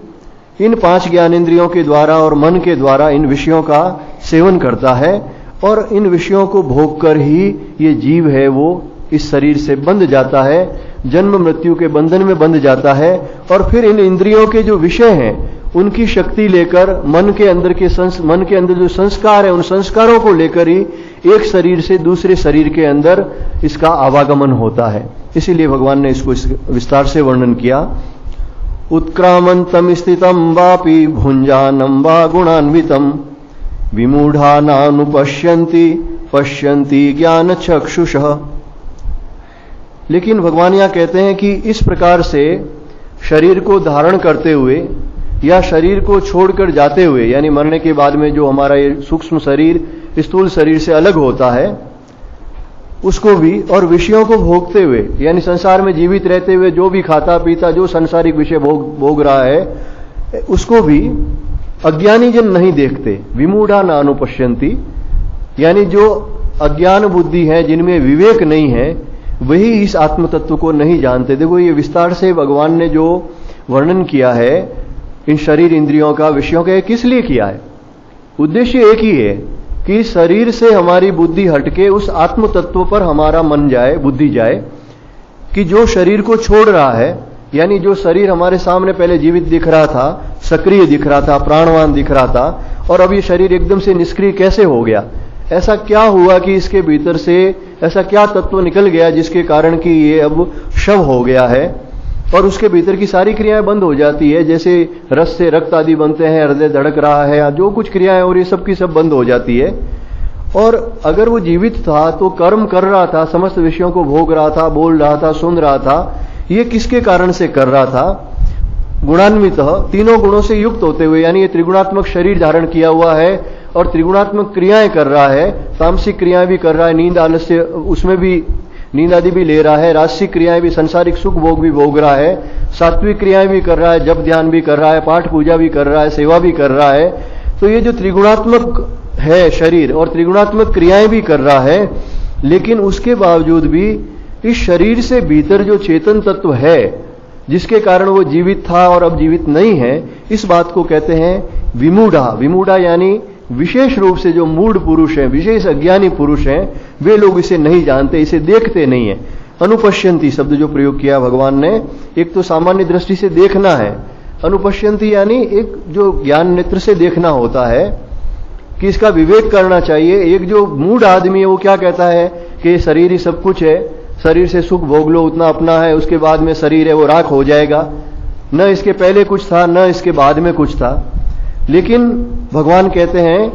इन 5 ज्ञानेंद्रियों के द्वारा और मन के द्वारा इन विषयों का सेवन करता है और इन विषयों को भोग कर ही ये जीव है वो इस शरीर से बंध जाता है, जन्म मृत्यु के बंधन में बंध जाता है। और फिर इन इंद्रियों के जो विषय हैं उनकी शक्ति लेकर मन के अंदर जो संस्कार है उन संस्कारों को लेकर ही एक शरीर से दूसरे शरीर के अंदर इसका आवागमन होता है। इसीलिए भगवान ने इसको विस्तार से वर्णन किया। उत्क्रामंतम स्थितम वापि भुंजानम वा गुणान्वितम विमूढ़ा नानुपश्यन्ति पश्यन्ति ज्ञान चक्षुषः। लेकिन भगवान यहां कहते हैं कि इस प्रकार से शरीर को धारण करते हुए या शरीर को छोड़कर जाते हुए, यानी मरने के बाद में जो हमारा ये सूक्ष्म शरीर स्थूल शरीर से अलग होता है उसको भी, और विषयों को भोगते हुए, यानी संसार में जीवित रहते हुए जो भी खाता पीता, जो सांसारिक विषय भोग रहा है उसको भी अज्ञानी जन नहीं देखते। विमूढ़ा न अनुपश्यन्ति, यानी जो अज्ञान बुद्धि है, जिनमें विवेक नहीं है, वही इस आत्म तत्व को नहीं जानते। देखो ये विस्तार से भगवान ने जो वर्णन किया है इन शरीर इंद्रियों का, विषयों का, किस लिए किया है? उद्देश्य एक ही है कि शरीर से हमारी बुद्धि हटके उस आत्म तत्व पर हमारा मन जाए, बुद्धि जाए, कि जो शरीर को छोड़ रहा है, यानी जो शरीर हमारे सामने पहले जीवित दिख रहा था, सक्रिय दिख रहा था, प्राणवान दिख रहा था, और अब ये शरीर एकदम से निष्क्रिय कैसे हो गया? ऐसा क्या हुआ कि इसके भीतर से ऐसा क्या तत्व निकल गया जिसके कारण कि ये अब शव हो गया है और उसके भीतर की सारी क्रियाएं बंद हो जाती है। जैसे रस से रक्त आदि बनते हैं, हृदय धड़क रहा है, जो कुछ क्रियाएं और ये सब की सब बंद हो जाती है। और अगर वो जीवित था तो कर्म कर रहा था, समस्त विषयों को भोग रहा था, बोल रहा था, सुन रहा था। ये किसके कारण से कर रहा था? गुणान्वित, तीनों गुणों से युक्त होते हुए, यानी ये त्रिगुणात्मक शरीर धारण किया हुआ है और त्रिगुणात्मक क्रियाएं कर रहा है। तामसिक क्रियाएं भी कर रहा है, नींद आलस्य उसमें भी नींद आदि भी ले रहा है, राजसिक क्रियाएं भी, संसारिक सुख भोग भी भोग रहा है, सात्विक क्रियाएं भी कर रहा है, जप ध्यान भी कर रहा है, पाठ पूजा भी कर रहा है, सेवा भी कर रहा है। तो ये जो त्रिगुणात्मक है शरीर और त्रिगुणात्मक क्रियाएं भी कर रहा है, लेकिन उसके बावजूद भी इस शरीर से भीतर जो चेतन तत्व है जिसके कारण वो जीवित था और अब जीवित नहीं है, इस बात को कहते हैं विमूढ़ा। विमूढ़ा यानी विशेष रूप से जो मूढ़ पुरुष हैं, विशेष अज्ञानी पुरुष हैं, वे लोग इसे नहीं जानते, इसे देखते नहीं है। अनुपश्यन्ति शब्द जो प्रयोग किया भगवान ने, एक तो सामान्य दृष्टि से देखना है, अनुपश्यन्ति यानी एक जो ज्ञान नेत्र से देखना होता है कि इसका विवेक करना चाहिए। एक जो मूढ़ आदमी है वो क्या कहता है कि शरीर ही सब कुछ है, शरीर से सुख भोग लो, उतना अपना है, उसके बाद में शरीर है वो राख हो जाएगा, न इसके पहले कुछ था न इसके बाद में कुछ था। लेकिन भगवान कहते हैं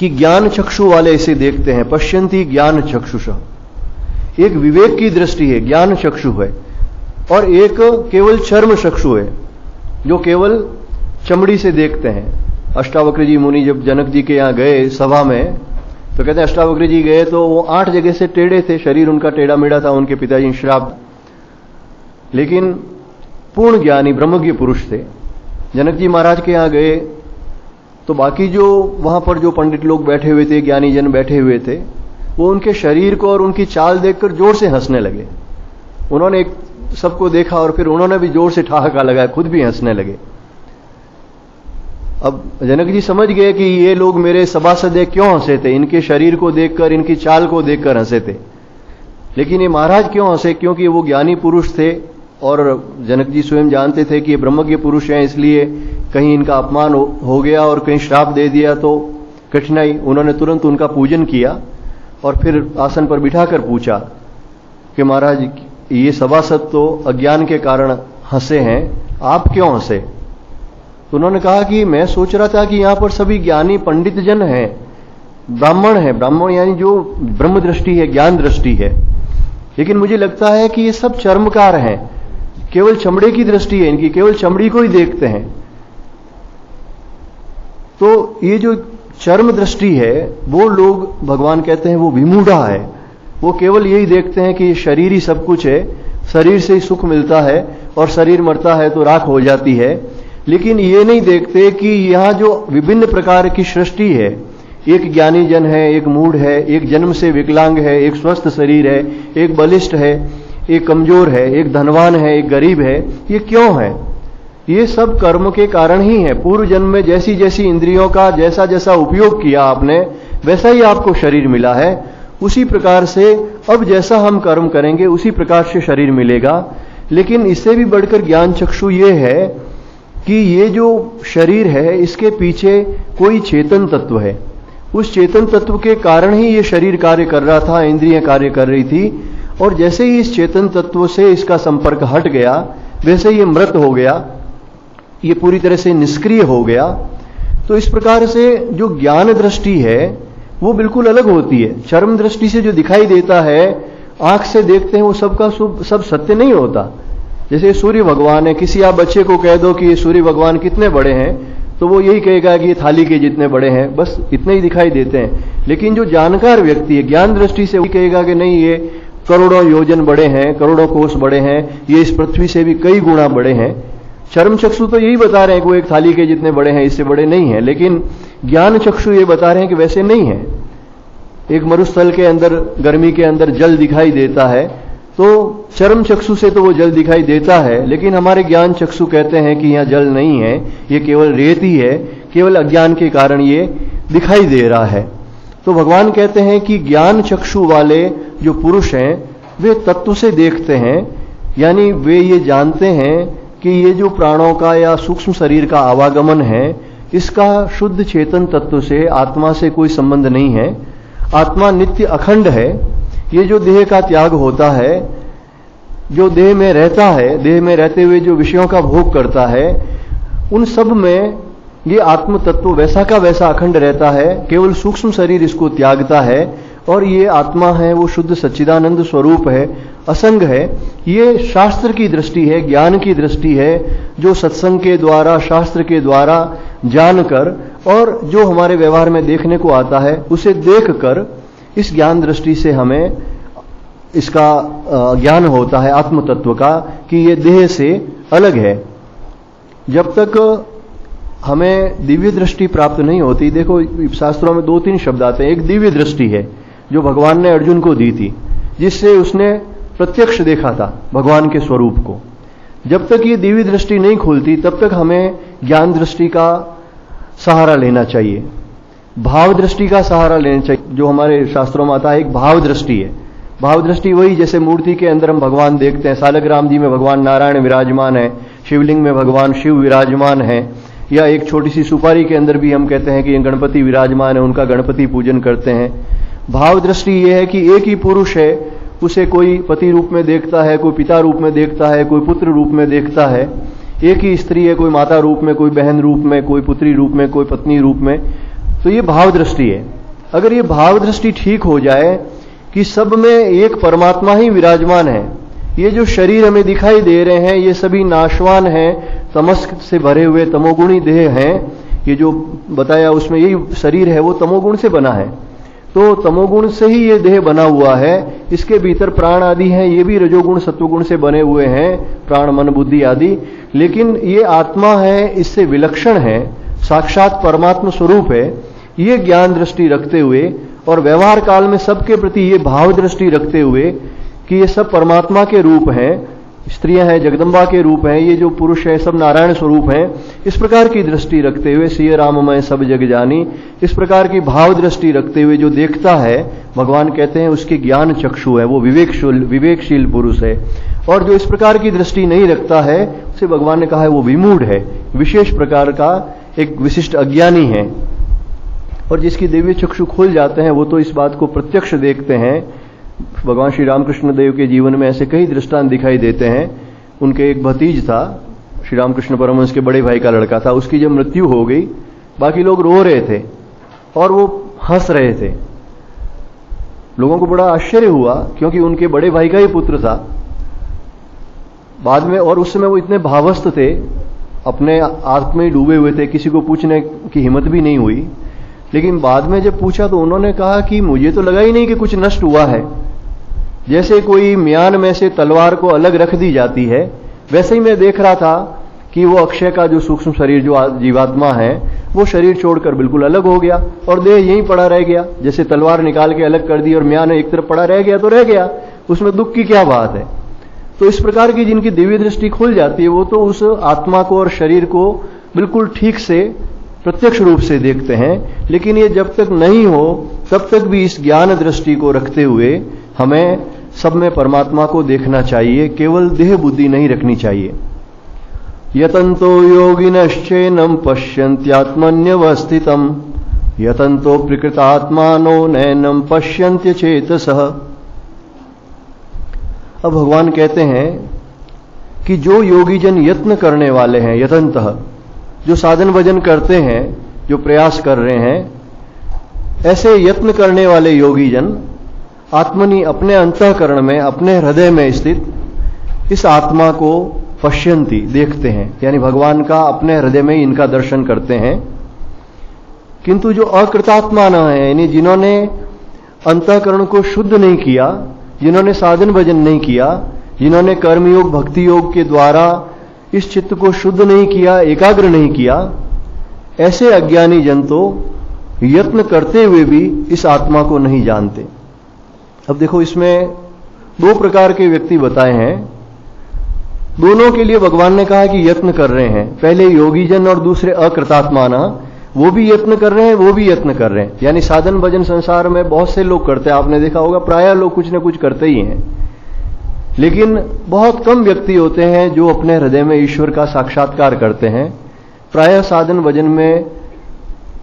कि ज्ञान चक्षु वाले इसे देखते हैं। पश्यन्ति ज्ञान चक्षुष, एक विवेक की दृष्टि है, ज्ञान चक्षु है, और एक केवल चर्म चक्षु है जो केवल चमड़ी से देखते हैं। अष्टावक्र जी मुनि जब जनक जी के यहां गए सभा में, तो कहते हैं अष्टावक्र जी गए तो वो 8 जगह से टेढ़े थे, शरीर उनका टेढ़ा मेढ़ा था, उनके पिताजी श्राप, लेकिन पूर्ण ज्ञानी ब्रह्मज्ञ पुरुष थे। जनक जी महाराज के यहां गए तो बाकी जो वहां पर जो पंडित लोग बैठे हुए थे, ज्ञानी जन बैठे हुए थे, वो उनके शरीर को और उनकी चाल देखकर जोर से हंसने लगे। उन्होंने एक सबको देखा और फिर उन्होंने भी जोर से ठहाका लगाया, खुद भी हंसने लगे। अब जनक जी समझ गए कि ये लोग मेरे सभासद क्यों हंसे थे, इनके शरीर को देखकर, इनकी चाल को देखकर हंसे थे। लेकिन ये महाराज क्यों हंसे? क्योंकि वो ज्ञानी पुरुष थे, और जनक जी स्वयं जानते थे कि ये ब्रह्मज्ञ पुरुष हैं, इसलिए कहीं इनका अपमान हो गया और कहीं श्राप दे दिया तो कठिनाई। उन्होंने तुरंत उनका पूजन किया और फिर आसन पर बिठाकर पूछा कि महाराज ये सभासद तो अज्ञान के कारण हंसे हैं, आप क्यों हंसे? तो उन्होंने कहा कि मैं सोच रहा था कि यहां पर सभी ज्ञानी पंडित जन हैं, ब्राह्मण हैं, ब्राह्मण यानी जो ब्रह्म दृष्टि है, ज्ञान दृष्टि है, लेकिन मुझे लगता है कि ये सब चर्मकार हैं, केवल चमड़े की दृष्टि है इनकी, केवल चमड़ी को ही देखते हैं। तो ये जो चर्म दृष्टि है वो लोग भगवान कहते हैं वो विमूढ़ा है, वो केवल यही देखते हैं कि शरीर ही सब कुछ है, शरीर से ही सुख मिलता है और शरीर मरता है तो राख हो जाती है। लेकिन ये नहीं देखते कि यहां जो विभिन्न प्रकार की सृष्टि है, एक ज्ञानी जन है, एक मूढ़ है, एक जन्म से विकलांग है, एक स्वस्थ शरीर है, एक बलिष्ठ है, एक कमजोर है, एक धनवान है, एक गरीब है। ये क्यों है? ये सब कर्म के कारण ही है। पूर्व जन्म में जैसी जैसी इंद्रियों का जैसा जैसा उपयोग किया आपने, वैसा ही आपको शरीर मिला है। उसी प्रकार से अब जैसा हम कर्म करेंगे उसी प्रकार से शरीर मिलेगा। लेकिन इससे भी बढ़कर ज्ञान चक्षु ये है कि ये जो शरीर है इसके पीछे कोई चेतन तत्व है, उस चेतन तत्व के कारण ही ये शरीर कार्य कर रहा था, इंद्रियां कार्य कर रही थी, और जैसे ही इस चेतन तत्व से इसका संपर्क हट गया वैसे ये मृत हो गया, ये पूरी तरह से निष्क्रिय हो गया। तो इस प्रकार से जो ज्ञान दृष्टि है वो बिल्कुल अलग होती है। चर्म दृष्टि से जो दिखाई देता है, आंख से देखते हैं, वो सबका सब सत्य नहीं होता। जैसे सूर्य भगवान है, किसी आप बच्चे को कह दो कि ये सूर्य भगवान कितने बड़े हैं, तो वो यही कहेगा कि ये थाली के जितने बड़े हैं, बस इतने ही दिखाई देते हैं। लेकिन जो जानकार व्यक्ति है ज्ञान दृष्टि से, वो कहेगा कि नहीं ये करोड़ों योजन बड़े हैं, करोड़ों कोस बड़े हैं, ये इस पृथ्वी से भी कई गुना बड़े हैं। चर्म चक्षु तो यही बता रहे हैं कि वो एक थाली के जितने बड़े हैं, इससे बड़े नहीं है। लेकिन ज्ञान चक्षु ये बता रहे हैं कि वैसे नहीं है। एक मरुस्थल के अंदर, गर्मी के अंदर जल दिखाई देता है, तो चर्म चक्षु से तो वो जल दिखाई देता है, लेकिन हमारे ज्ञान चक्षु कहते हैं कि यहां जल नहीं है, ये केवल रेत ही है, केवल अज्ञान के कारण ये दिखाई दे रहा है। तो भगवान कहते हैं कि ज्ञान चक्षु वाले जो पुरुष हैं वे तत्व से देखते हैं, यानी वे ये जानते हैं कि ये जो प्राणों का या सूक्ष्म शरीर का आवागमन है, इसका शुद्ध चेतन तत्व से, आत्मा से कोई संबंध नहीं है। आत्मा नित्य अखंड है। ये जो देह का त्याग होता है, जो देह में रहता है, देह में रहते हुए जो विषयों का भोग करता है, उन सब में ये आत्म तत्व वैसा का वैसा अखंड रहता है, केवल सूक्ष्म शरीर इसको त्यागता है। और ये आत्मा है वो शुद्ध सच्चिदानंद स्वरूप है, असंग है। ये शास्त्र की दृष्टि है, ज्ञान की दृष्टि है, जो सत्संग के द्वारा, शास्त्र के द्वारा जानकर और जो हमारे व्यवहार में देखने को आता है उसे देखकर, इस ज्ञान दृष्टि से हमें इसका ज्ञान होता है आत्म तत्व का, कि ये देह से अलग है। जब तक हमें दिव्य दृष्टि प्राप्त नहीं होती, देखो शास्त्रों में 2-3 शब्द आते हैं। एक दिव्य दृष्टि है जो भगवान ने अर्जुन को दी थी, जिससे उसने प्रत्यक्ष देखा था भगवान के स्वरूप को। जब तक ये दिव्य दृष्टि नहीं खुलती तब तक हमें ज्ञान दृष्टि का सहारा लेना चाहिए, भाव दृष्टि का सहारा लेना चाहिए, जो हमारे शास्त्रों में आता है। एक भाव दृष्टि है। भाव दृष्टि वही, जैसे मूर्ति के अंदर हम भगवान देखते हैं, सालग्राम जी में भगवान नारायण विराजमान है, शिवलिंग में भगवान शिव विराजमान है, या एक छोटी सी सुपारी के अंदर भी हम कहते हैं कि गणपति विराजमान है, उनका गणपति पूजन करते हैं। भाव दृष्टि ये है कि एक ही पुरुष है, उसे कोई पति रूप में देखता है, कोई पिता रूप में देखता है, कोई पुत्र रूप में देखता है। एक ही स्त्री है, कोई माता रूप में, कोई बहन रूप में, कोई पुत्री रूप में, कोई पत्नी रूप में। तो ये भाव दृष्टि है। अगर ये भाव दृष्टि ठीक हो जाए कि सब में एक परमात्मा ही विराजमान है, ये जो शरीर हमें दिखाई दे रहे हैं ये सभी नाशवान हैं, तमस से भरे हुए तमोगुणी देह हैं, ये जो बताया उसमें यही शरीर है वो तमोगुण से बना है, तो तमोगुण से ही ये देह बना हुआ है। इसके भीतर प्राण आदि हैं, ये भी रजोगुण सत्वगुण से बने हुए हैं, प्राण मन बुद्धि आदि। लेकिन ये आत्मा है, इससे विलक्षण है, साक्षात परमात्मा स्वरूप है। ये ज्ञान दृष्टि रखते हुए और व्यवहार काल में सबके प्रति ये भाव दृष्टि रखते हुए कि ये सब परमात्मा के रूप हैं, स्त्रियां हैं जगदम्बा के रूप हैं, ये जो पुरुष है सब नारायण स्वरूप हैं, इस प्रकार की दृष्टि रखते हुए सिय राममय सब जग जानी, इस प्रकार की भाव दृष्टि रखते हुए जो देखता है, भगवान कहते हैं उसके ज्ञान चक्षु है, वो विवेकशील पुरुष है। और जो इस प्रकार की दृष्टि नहीं रखता है उसे भगवान ने कहा है वो विमूढ़ है, विशेष प्रकार का एक विशिष्ट अज्ञानी है। और जिसकी दिव्य चक्षु खुल जाते हैं वो तो इस बात को प्रत्यक्ष देखते हैं। भगवान श्री रामकृष्ण देव के जीवन में ऐसे कई दृष्टांत दिखाई देते हैं। उनके एक भतीज था, श्री रामकृष्ण परमहंस के बड़े भाई का लड़का था, उसकी जब मृत्यु हो गई बाकी लोग रो रहे थे और वो हंस रहे थे। लोगों को बड़ा आश्चर्य हुआ क्योंकि उनके बड़े भाई का ही पुत्र था। बाद में, और उस समय वो इतने भावस्थ थे, अपने आत्म में डूबे हुए थे, किसी को पूछने की हिम्मत भी नहीं हुई। लेकिन बाद में जब पूछा तो उन्होंने कहा कि मुझे तो लगा ही नहीं कि कुछ नष्ट हुआ है। जैसे कोई म्यान में से तलवार को अलग रख दी जाती है, वैसे ही मैं देख रहा था कि वो अक्षय का जो सूक्ष्म शरीर जो जीवात्मा है वो शरीर छोड़कर बिल्कुल अलग हो गया और देह यहीं पड़ा रह गया। जैसे तलवार निकाल के अलग कर दी और म्यान एक तरफ पड़ा रह गया तो रह गया, उसमें दुख की क्या बात है। तो इस प्रकार की जिनकी दिव्य दृष्टि खुल जाती है वो तो उस आत्मा को और शरीर को बिल्कुल ठीक से प्रत्यक्ष रूप से देखते हैं। लेकिन ये जब तक नहीं हो तब तक भी इस ज्ञान दृष्टि को रखते हुए हमें सब में परमात्मा को देखना चाहिए, केवल देह बुद्धि नहीं रखनी चाहिए। यतन्तो योगिनश्चैनं पश्यन्त्यात्मन्यवस्थितम् यतन्तो प्रकृतात्मानो नैनं पश्यन्त्यचेतसः। अब भगवान कहते हैं कि जो योगीजन यत्न करने वाले हैं, यतन्तः, जो साधन भजन करते हैं, जो प्रयास कर रहे हैं, ऐसे यत्न करने वाले योगीजन आत्मनि अपने अंतःकरण में, अपने हृदय में स्थित इस आत्मा को पश्यन्ति देखते हैं, यानी भगवान का अपने हृदय में इनका दर्शन करते हैं। किंतु जो अकृतात्मा न है, यानी जिन्होंने अंतःकरण को शुद्ध नहीं किया, जिन्होंने साधन भजन नहीं किया, जिन्होंने कर्मयोग भक्ति योग के द्वारा इस चित्त को शुद्ध नहीं किया, एकाग्र नहीं किया, ऐसे अज्ञानी जन तो यत्न करते हुए भी इस आत्मा को नहीं जानते। अब देखो इसमें दो प्रकार के व्यक्ति बताए हैं, दोनों के लिए भगवान ने कहा कि यत्न कर रहे हैं। पहले योगीजन और दूसरे अकृतात्माना, वो भी यत्न कर रहे हैं, वो भी यत्न कर रहे हैं। यानी साधन भजन संसार में बहुत से लोग करते हैं, आपने देखा होगा, प्रायः लोग कुछ न कुछ करते ही हैं। लेकिन बहुत कम व्यक्ति होते हैं जो अपने हृदय में ईश्वर का साक्षात्कार करते हैं। प्रायः साधन भजन में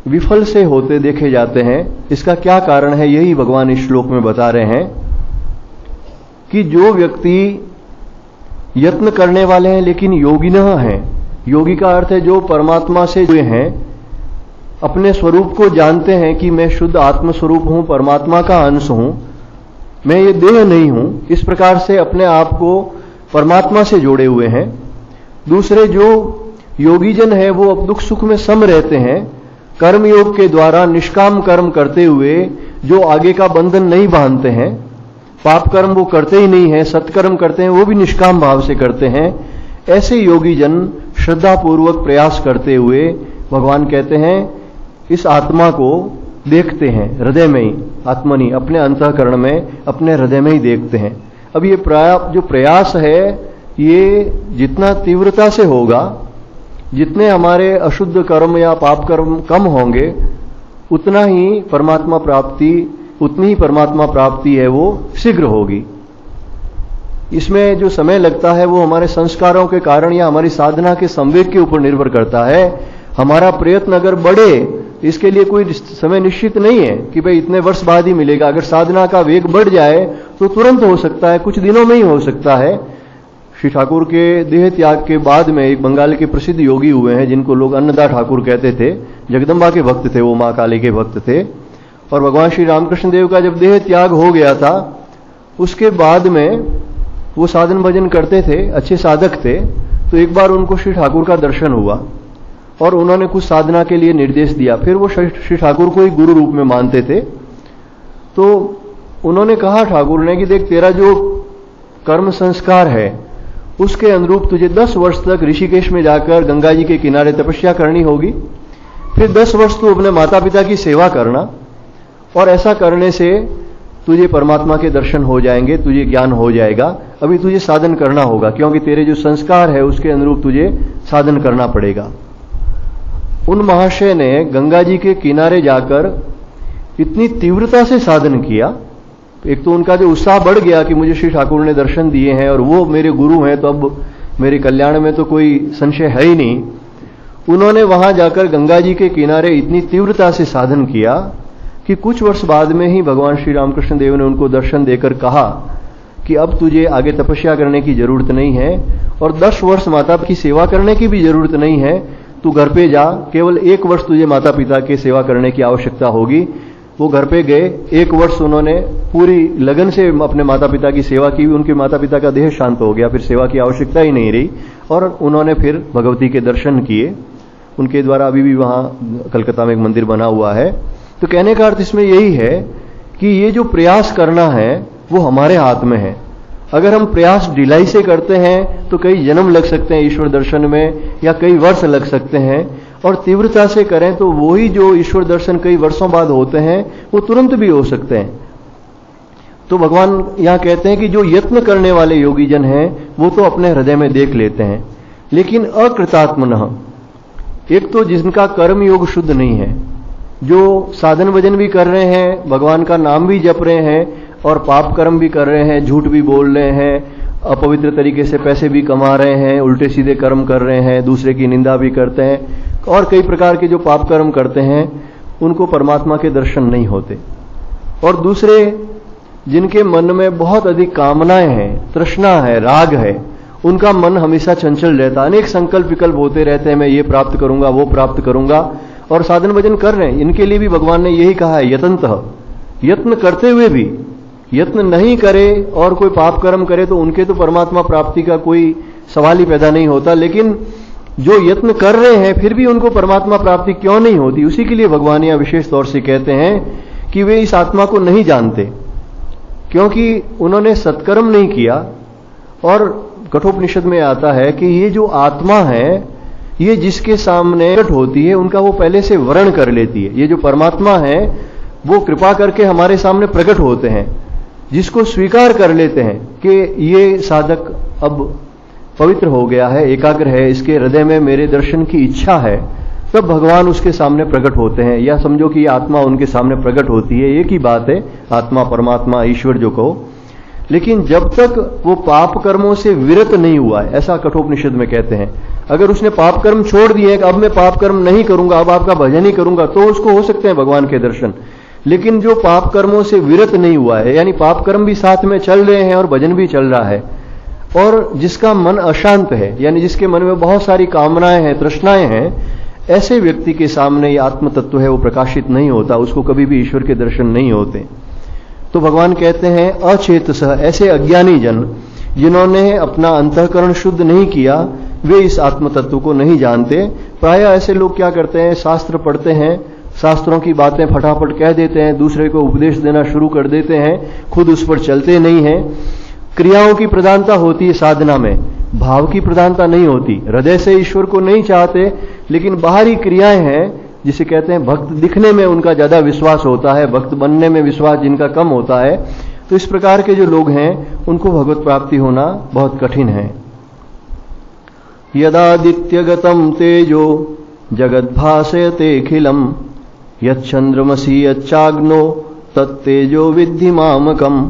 विफल से होते देखे जाते हैं। इसका क्या कारण है, यही भगवान इस श्लोक में बता रहे हैं कि जो व्यक्ति यत्न करने वाले हैं लेकिन योगिनः हैं, योगी का अर्थ है जो परमात्मा से जुड़े हैं, अपने स्वरूप को जानते हैं कि मैं शुद्ध आत्म स्वरूप हूं, परमात्मा का अंश हूं, मैं ये देह नहीं हूं, इस प्रकार से अपने आप को परमात्मा से जोड़े हुए हैं। दूसरे जो योगीजन है वो अब दुख सुख में सम रहते हैं, कर्म योग के द्वारा निष्काम कर्म करते हुए जो आगे का बंधन नहीं बांधते हैं, पाप कर्म वो करते ही नहीं है, सत्कर्म करते हैं वो भी निष्काम भाव से करते हैं। ऐसे योगीजन श्रद्धापूर्वक प्रयास करते हुए भगवान कहते हैं इस आत्मा को देखते हैं हृदय में ही, आत्मनि, अपने अंतःकरण में, अपने हृदय में ही देखते हैं। अब ये जो प्रयास है ये जितना तीव्रता से होगा, जितने हमारे अशुद्ध कर्म या पाप कर्म कम होंगे, उतना ही परमात्मा प्राप्ति, उतनी ही परमात्मा प्राप्ति है वो शीघ्र होगी। इसमें जो समय लगता है वो हमारे संस्कारों के कारण या हमारी साधना के संवेग के ऊपर निर्भर करता है। हमारा प्रयत्न अगर बढ़े, इसके लिए कोई समय निश्चित नहीं है कि भाई इतने वर्ष बाद ही मिलेगा। अगर साधना का वेग बढ़ जाए तो तुरंत हो सकता है, कुछ दिनों में ही हो सकता है। श्री ठाकुर के देह त्याग के बाद में एक बंगाल के प्रसिद्ध योगी हुए हैं जिनको लोग अन्नदा ठाकुर कहते थे, जगदम्बा के भक्त थे, वो मां काली के भक्त थे। और भगवान श्री रामकृष्ण देव का जब देह त्याग हो गया था उसके बाद में वो साधन भजन करते थे, अच्छे साधक थे। तो एक बार उनको श्री ठाकुर का दर्शन हुआ और उन्होंने कुछ साधना के लिए निर्देश दिया। फिर वो श्री ठाकुर को ही गुरु रूप में मानते थे। तो उन्होंने कहा ठाकुर ने कि देख, तेरा जो कर्म संस्कार है उसके अनुरूप तुझे 10 वर्ष तक ऋषिकेश में जाकर गंगा जी के किनारे तपस्या करनी होगी, फिर 10 वर्ष तू अपने माता पिता की सेवा करना, और ऐसा करने से तुझे परमात्मा के दर्शन हो जाएंगे, तुझे ज्ञान हो जाएगा। अभी तुझे साधन करना होगा, क्योंकि तेरे जो संस्कार है उसके अनुरूप तुझे साधन करना पड़ेगा। उन महाशय ने गंगा जी के किनारे जाकर इतनी तीव्रता से साधन किया, एक तो उनका जो उत्साह बढ़ गया कि मुझे श्री ठाकुर ने दर्शन दिए हैं और वो मेरे गुरु हैं, तो अब मेरे कल्याण में तो कोई संशय है ही नहीं। उन्होंने वहां जाकर गंगा जी के किनारे इतनी तीव्रता से साधन किया कि कुछ वर्ष बाद में ही भगवान श्री रामकृष्ण देव ने उनको दर्शन देकर कहा कि अब तुझे आगे तपस्या करने की जरूरत नहीं है और 10 वर्ष माता की सेवा करने की भी जरूरत नहीं है, तू घर पे जा, केवल 1 वर्ष तुझे माता पिता की सेवा करने की आवश्यकता होगी। वो घर पे गए, 1 वर्ष उन्होंने पूरी लगन से अपने माता पिता की सेवा की, उनके माता पिता का देह शांत हो गया, फिर सेवा की आवश्यकता ही नहीं रही और उन्होंने फिर भगवती के दर्शन किए। उनके द्वारा अभी भी वहां कलकत्ता में एक मंदिर बना हुआ है। तो कहने का अर्थ इसमें यही है कि ये जो प्रयास करना है वो हमारे हाथ में है। अगर हम प्रयास ढिलाई से करते हैं तो कई जन्म लग सकते हैं ईश्वर दर्शन में, या कई वर्ष लग सकते हैं, और तीव्रता से करें तो वही जो ईश्वर दर्शन कई वर्षों बाद होते हैं वो तुरंत भी हो सकते हैं। तो भगवान यहां कहते हैं कि जो यत्न करने वाले योगी जन हैं वो तो अपने हृदय में देख लेते हैं, लेकिन अकृतात्मनः, एक तो जिनका कर्म योग शुद्ध नहीं है, जो साधन भजन भी कर रहे हैं, भगवान का नाम भी जप रहे हैं और पाप कर्म भी कर रहे हैं, झूठ भी बोल रहे हैं, अपवित्र तरीके से पैसे भी कमा रहे हैं, उल्टे सीधे कर्म कर रहे हैं, दूसरे की निंदा भी करते हैं और कई प्रकार के जो पाप कर्म करते हैं, उनको परमात्मा के दर्शन नहीं होते। और दूसरे जिनके मन में बहुत अधिक कामनाएं हैं, तृष्णा है, राग है, उनका मन हमेशा चंचल रहता, अनेक संकल्प विकल्प होते रहते हैं, मैं ये प्राप्त करूंगा, वो प्राप्त करूंगा, और साधन भजन कर रहे हैं। इनके लिए भी भगवान ने यही कहा है, यतनतः, यत्न करते हुए भी, यत्न नहीं करे और कोई पाप कर्म करे तो उनके तो परमात्मा प्राप्ति का कोई सवाल ही पैदा नहीं होता। लेकिन जो यत्न कर रहे हैं फिर भी उनको परमात्मा प्राप्ति क्यों नहीं होती, उसी के लिए भगवान यहां विशेष तौर से कहते हैं कि वे इस आत्मा को नहीं जानते, क्योंकि उन्होंने सत्कर्म नहीं किया। और कठोपनिषद में आता है कि ये जो आत्मा है, ये जिसके सामने प्रकट होती है उनका वो पहले से वर्ण कर लेती है। ये जो परमात्मा है वो कृपा करके हमारे सामने प्रकट होते हैं, जिसको स्वीकार कर लेते हैं कि ये साधक अब पवित्र हो गया है, एकाग्र है, इसके हृदय में मेरे दर्शन की इच्छा है, तब भगवान उसके सामने प्रकट होते हैं। या समझो कि आत्मा उनके सामने प्रकट होती है, एक ही बात है, आत्मा परमात्मा ईश्वर जो कहो। लेकिन जब तक वो पाप कर्मों से विरत नहीं हुआ है, ऐसा कठोपनिषद में कहते हैं, अगर उसने पाप कर्म छोड़ दिए कि अब मैं पाप कर्म नहीं करूंगा, अब आपका भजन ही करूंगा, तो उसको हो सकते हैं भगवान के दर्शन। लेकिन जो पाप कर्मों से विरत नहीं हुआ है, यानी पाप कर्म भी साथ में चल रहे हैं और भजन भी चल रहा है, और जिसका मन अशांत है, यानी जिसके मन में बहुत सारी कामनाएं हैं, तृष्णाएं हैं, ऐसे व्यक्ति के सामने ये आत्म तत्व है वो प्रकाशित नहीं होता, उसको कभी भी ईश्वर के दर्शन नहीं होते। तो भगवान कहते हैं अचेतसः, ऐसे अज्ञानी जन जिन्होंने अपना अंतःकरण शुद्ध नहीं किया, वे इस आत्म तत्व को नहीं जानते। प्रायः ऐसे लोग क्या करते हैं, शास्त्र पढ़ते हैं, शास्त्रों की बातें फटाफट कह देते हैं, दूसरे को उपदेश देना शुरू कर देते हैं, खुद उस पर चलते नहीं हैं। क्रियाओं की प्रधानता होती है साधना में, भाव की प्रधानता नहीं होती। हृदय से ईश्वर को नहीं चाहते, लेकिन बाहरी क्रियाएं हैं, जिसे कहते हैं भक्त दिखने में उनका ज्यादा विश्वास होता है, भक्त बनने में विश्वास जिनका कम होता है। तो इस प्रकार के जो लोग हैं उनको भगवत प्राप्ति होना बहुत कठिन है। यदादित्यगतम तेजो जगद्भासयतेऽखिलम् यच्चंद्रमसि यच्चाग्नो तत्तेजो विद्धि मामकम्।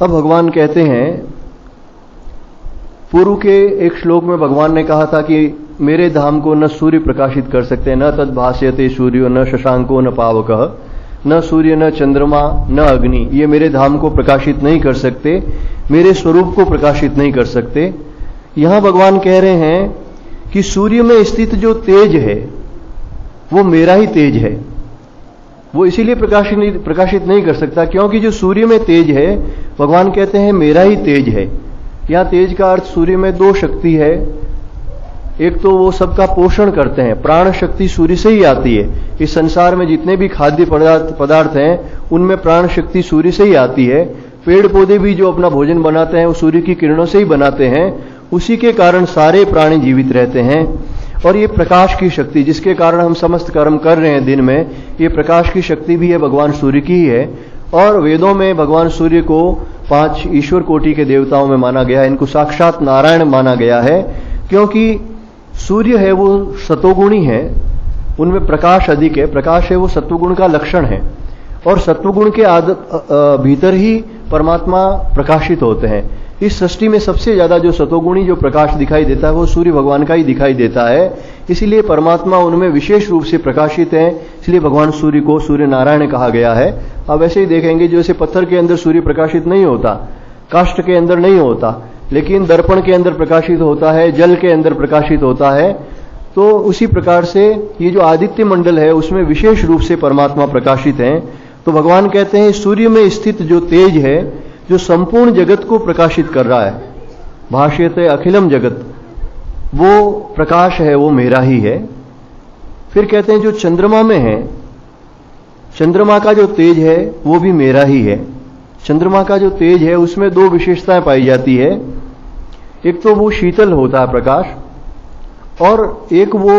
अब भगवान कहते हैं, पूर्व के एक श्लोक में भगवान ने कहा था कि मेरे धाम को न सूर्य प्रकाशित कर सकते, न तद भास्यते सूर्यो न शशांको न पावकः, न सूर्य न चंद्रमा न अग्नि, ये मेरे धाम को प्रकाशित नहीं कर सकते, मेरे स्वरूप को प्रकाशित नहीं कर सकते। यहां भगवान कह रहे हैं कि सूर्य में स्थित जो तेज है वो मेरा ही तेज है, वो इसीलिए प्रकाशित नहीं कर सकता क्योंकि जो सूर्य में तेज है, भगवान कहते हैं मेरा ही तेज है। यहां तेज का अर्थ सूर्य में 2 शक्ति है, एक तो वो सबका पोषण करते हैं, प्राण शक्ति सूर्य से ही आती है। इस संसार में जितने भी खाद्य पदार्थ हैं उनमें प्राण शक्ति सूर्य से ही आती है। पेड़ पौधे भी जो अपना भोजन बनाते हैं वो सूर्य की किरणों से ही बनाते हैं, उसी के कारण सारे प्राणी जीवित रहते हैं। और ये प्रकाश की शक्ति जिसके कारण हम समस्त कर्म कर रहे हैं दिन में, ये प्रकाश की शक्ति भी है भगवान सूर्य की ही है। और वेदों में भगवान सूर्य को 5 ईश्वर कोटि के देवताओं में माना गया है। इनको साक्षात नारायण माना गया है, क्योंकि सूर्य है वो सतोगुणी है, उनमें प्रकाश अधिक है। प्रकाश है वो सत्वगुण का लक्षण है, और सत्वगुण के भीतर ही परमात्मा प्रकाशित होते हैं। इस सृष्टि में सबसे ज्यादा जो सतोगुणी जो प्रकाश दिखाई देता है वो सूर्य भगवान का ही दिखाई देता है। इसीलिए परमात्मा उनमें विशेष रूप से प्रकाशित है, इसलिए भगवान सूर्य को सूर्य नारायण कहा गया है। अब वैसे ही देखेंगे, जैसे पत्थर के अंदर सूर्य प्रकाशित नहीं होता, काष्ठ के अंदर नहीं होता, लेकिन दर्पण के अंदर प्रकाशित होता है, जल के अंदर प्रकाशित होता है। तो उसी प्रकार से ये जो आदित्य मंडल है उसमें विशेष रूप से परमात्मा प्रकाशित हैं। तो भगवान कहते हैं सूर्य में स्थित जो तेज है, जो संपूर्ण जगत को प्रकाशित कर रहा है, भाष्यते अखिलम जगत, वो प्रकाश है वो मेरा ही है। फिर कहते हैं जो चंद्रमा में है, चंद्रमा का जो तेज है वो भी मेरा ही है। चंद्रमा का जो तेज है उसमें 2 विशेषताएं पाई जाती है। एक तो वो शीतल होता है प्रकाश, और एक वो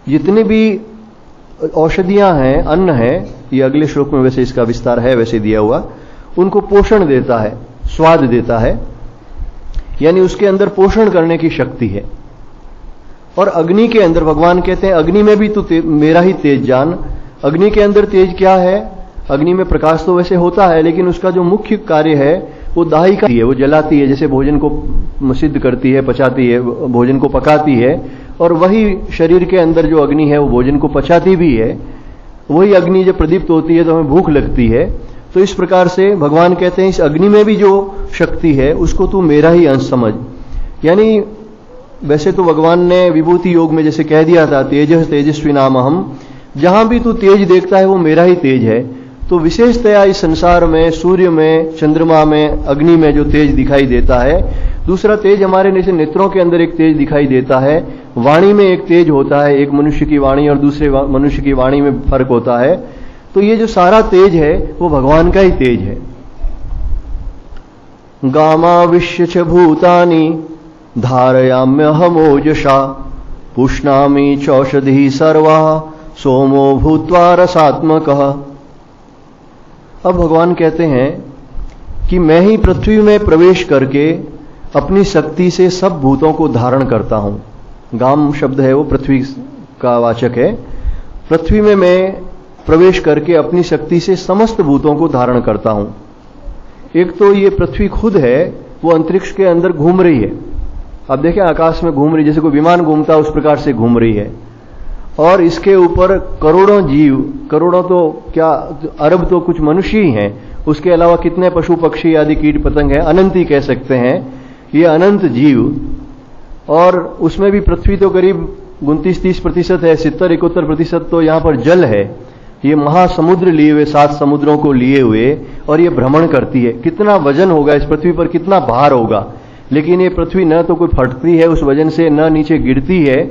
जितने भी औषधियां हैं, अन्न है, ये अगले श्लोक में वैसे इसका विस्तार है वैसे दिया हुआ, उनको पोषण देता है, स्वाद देता है, यानी उसके अंदर पोषण करने की शक्ति है। और अग्नि के अंदर भगवान कहते हैं अग्नि में भी तू मेरा ही तेज जान। अग्नि के अंदर तेज क्या है? अग्नि में प्रकाश तो वैसे होता है, लेकिन उसका जो मुख्य कार्य है वो दाहिका है, वो जलाती है, जैसे भोजन को सिद्ध करती है, पचाती है, भोजन को पकाती है। और वही शरीर के अंदर जो अग्नि है वो भोजन को पचाती भी है। वही अग्नि जब प्रदीप्त होती है तो हमें भूख लगती है। तो इस प्रकार से भगवान कहते हैं इस अग्नि में भी जो शक्ति है उसको तू मेरा ही अंश समझ। यानी वैसे तो भगवान ने विभूति योग में जैसे कह दिया था तेजस तेजस्वी नाम हम, जहां भी तू तेज देखता है वो मेरा ही तेज है। तो विशेषतया इस संसार में सूर्य में, चंद्रमा में, अग्नि में जो तेज दिखाई देता है। दूसरा तेज हमारे जैसे नेत्रों के अंदर एक तेज दिखाई देता है, वाणी में एक तेज होता है, एक मनुष्य की वाणी और दूसरे मनुष्य की वाणी में फर्क होता है। तो ये जो सारा तेज है वो भगवान का ही तेज है। गामाविश्य च भूतानि धारयाम्यहमोजसा पुष्णामि चौषधि सर्वा सोमो भूत्वा रसात्मकः। अब भगवान कहते हैं कि मैं ही पृथ्वी में प्रवेश करके अपनी शक्ति से सब भूतों को धारण करता हूं। गाम शब्द है वो पृथ्वी का वाचक है। पृथ्वी में मैं प्रवेश करके अपनी शक्ति से समस्त भूतों को धारण करता हूं। एक तो ये पृथ्वी खुद है वो अंतरिक्ष के अंदर घूम रही है। अब देखें आकाश में घूम रही, जैसे कोई विमान घूमता है उस प्रकार से घूम रही है। और इसके ऊपर करोड़ों जीव, करोड़ों तो क्या अरब तो कुछ मनुष्य ही हैं, उसके अलावा कितने पशु पक्षी आदि कीट पतंग हैं, अनंत ही कह सकते हैं, ये अनंत जीव। और उसमें भी पृथ्वी तो करीब 29-30% है, 70-71% तो यहां पर जल है। ये महासमुद्र लिए हुए 7 समुद्रों को लिए हुए, और ये भ्रमण करती है। कितना वजन होगा इस पृथ्वी पर, कितना भार होगा। लेकिन ये पृथ्वी न तो कोई फटती है उस वजन से, न नीचे गिरती है,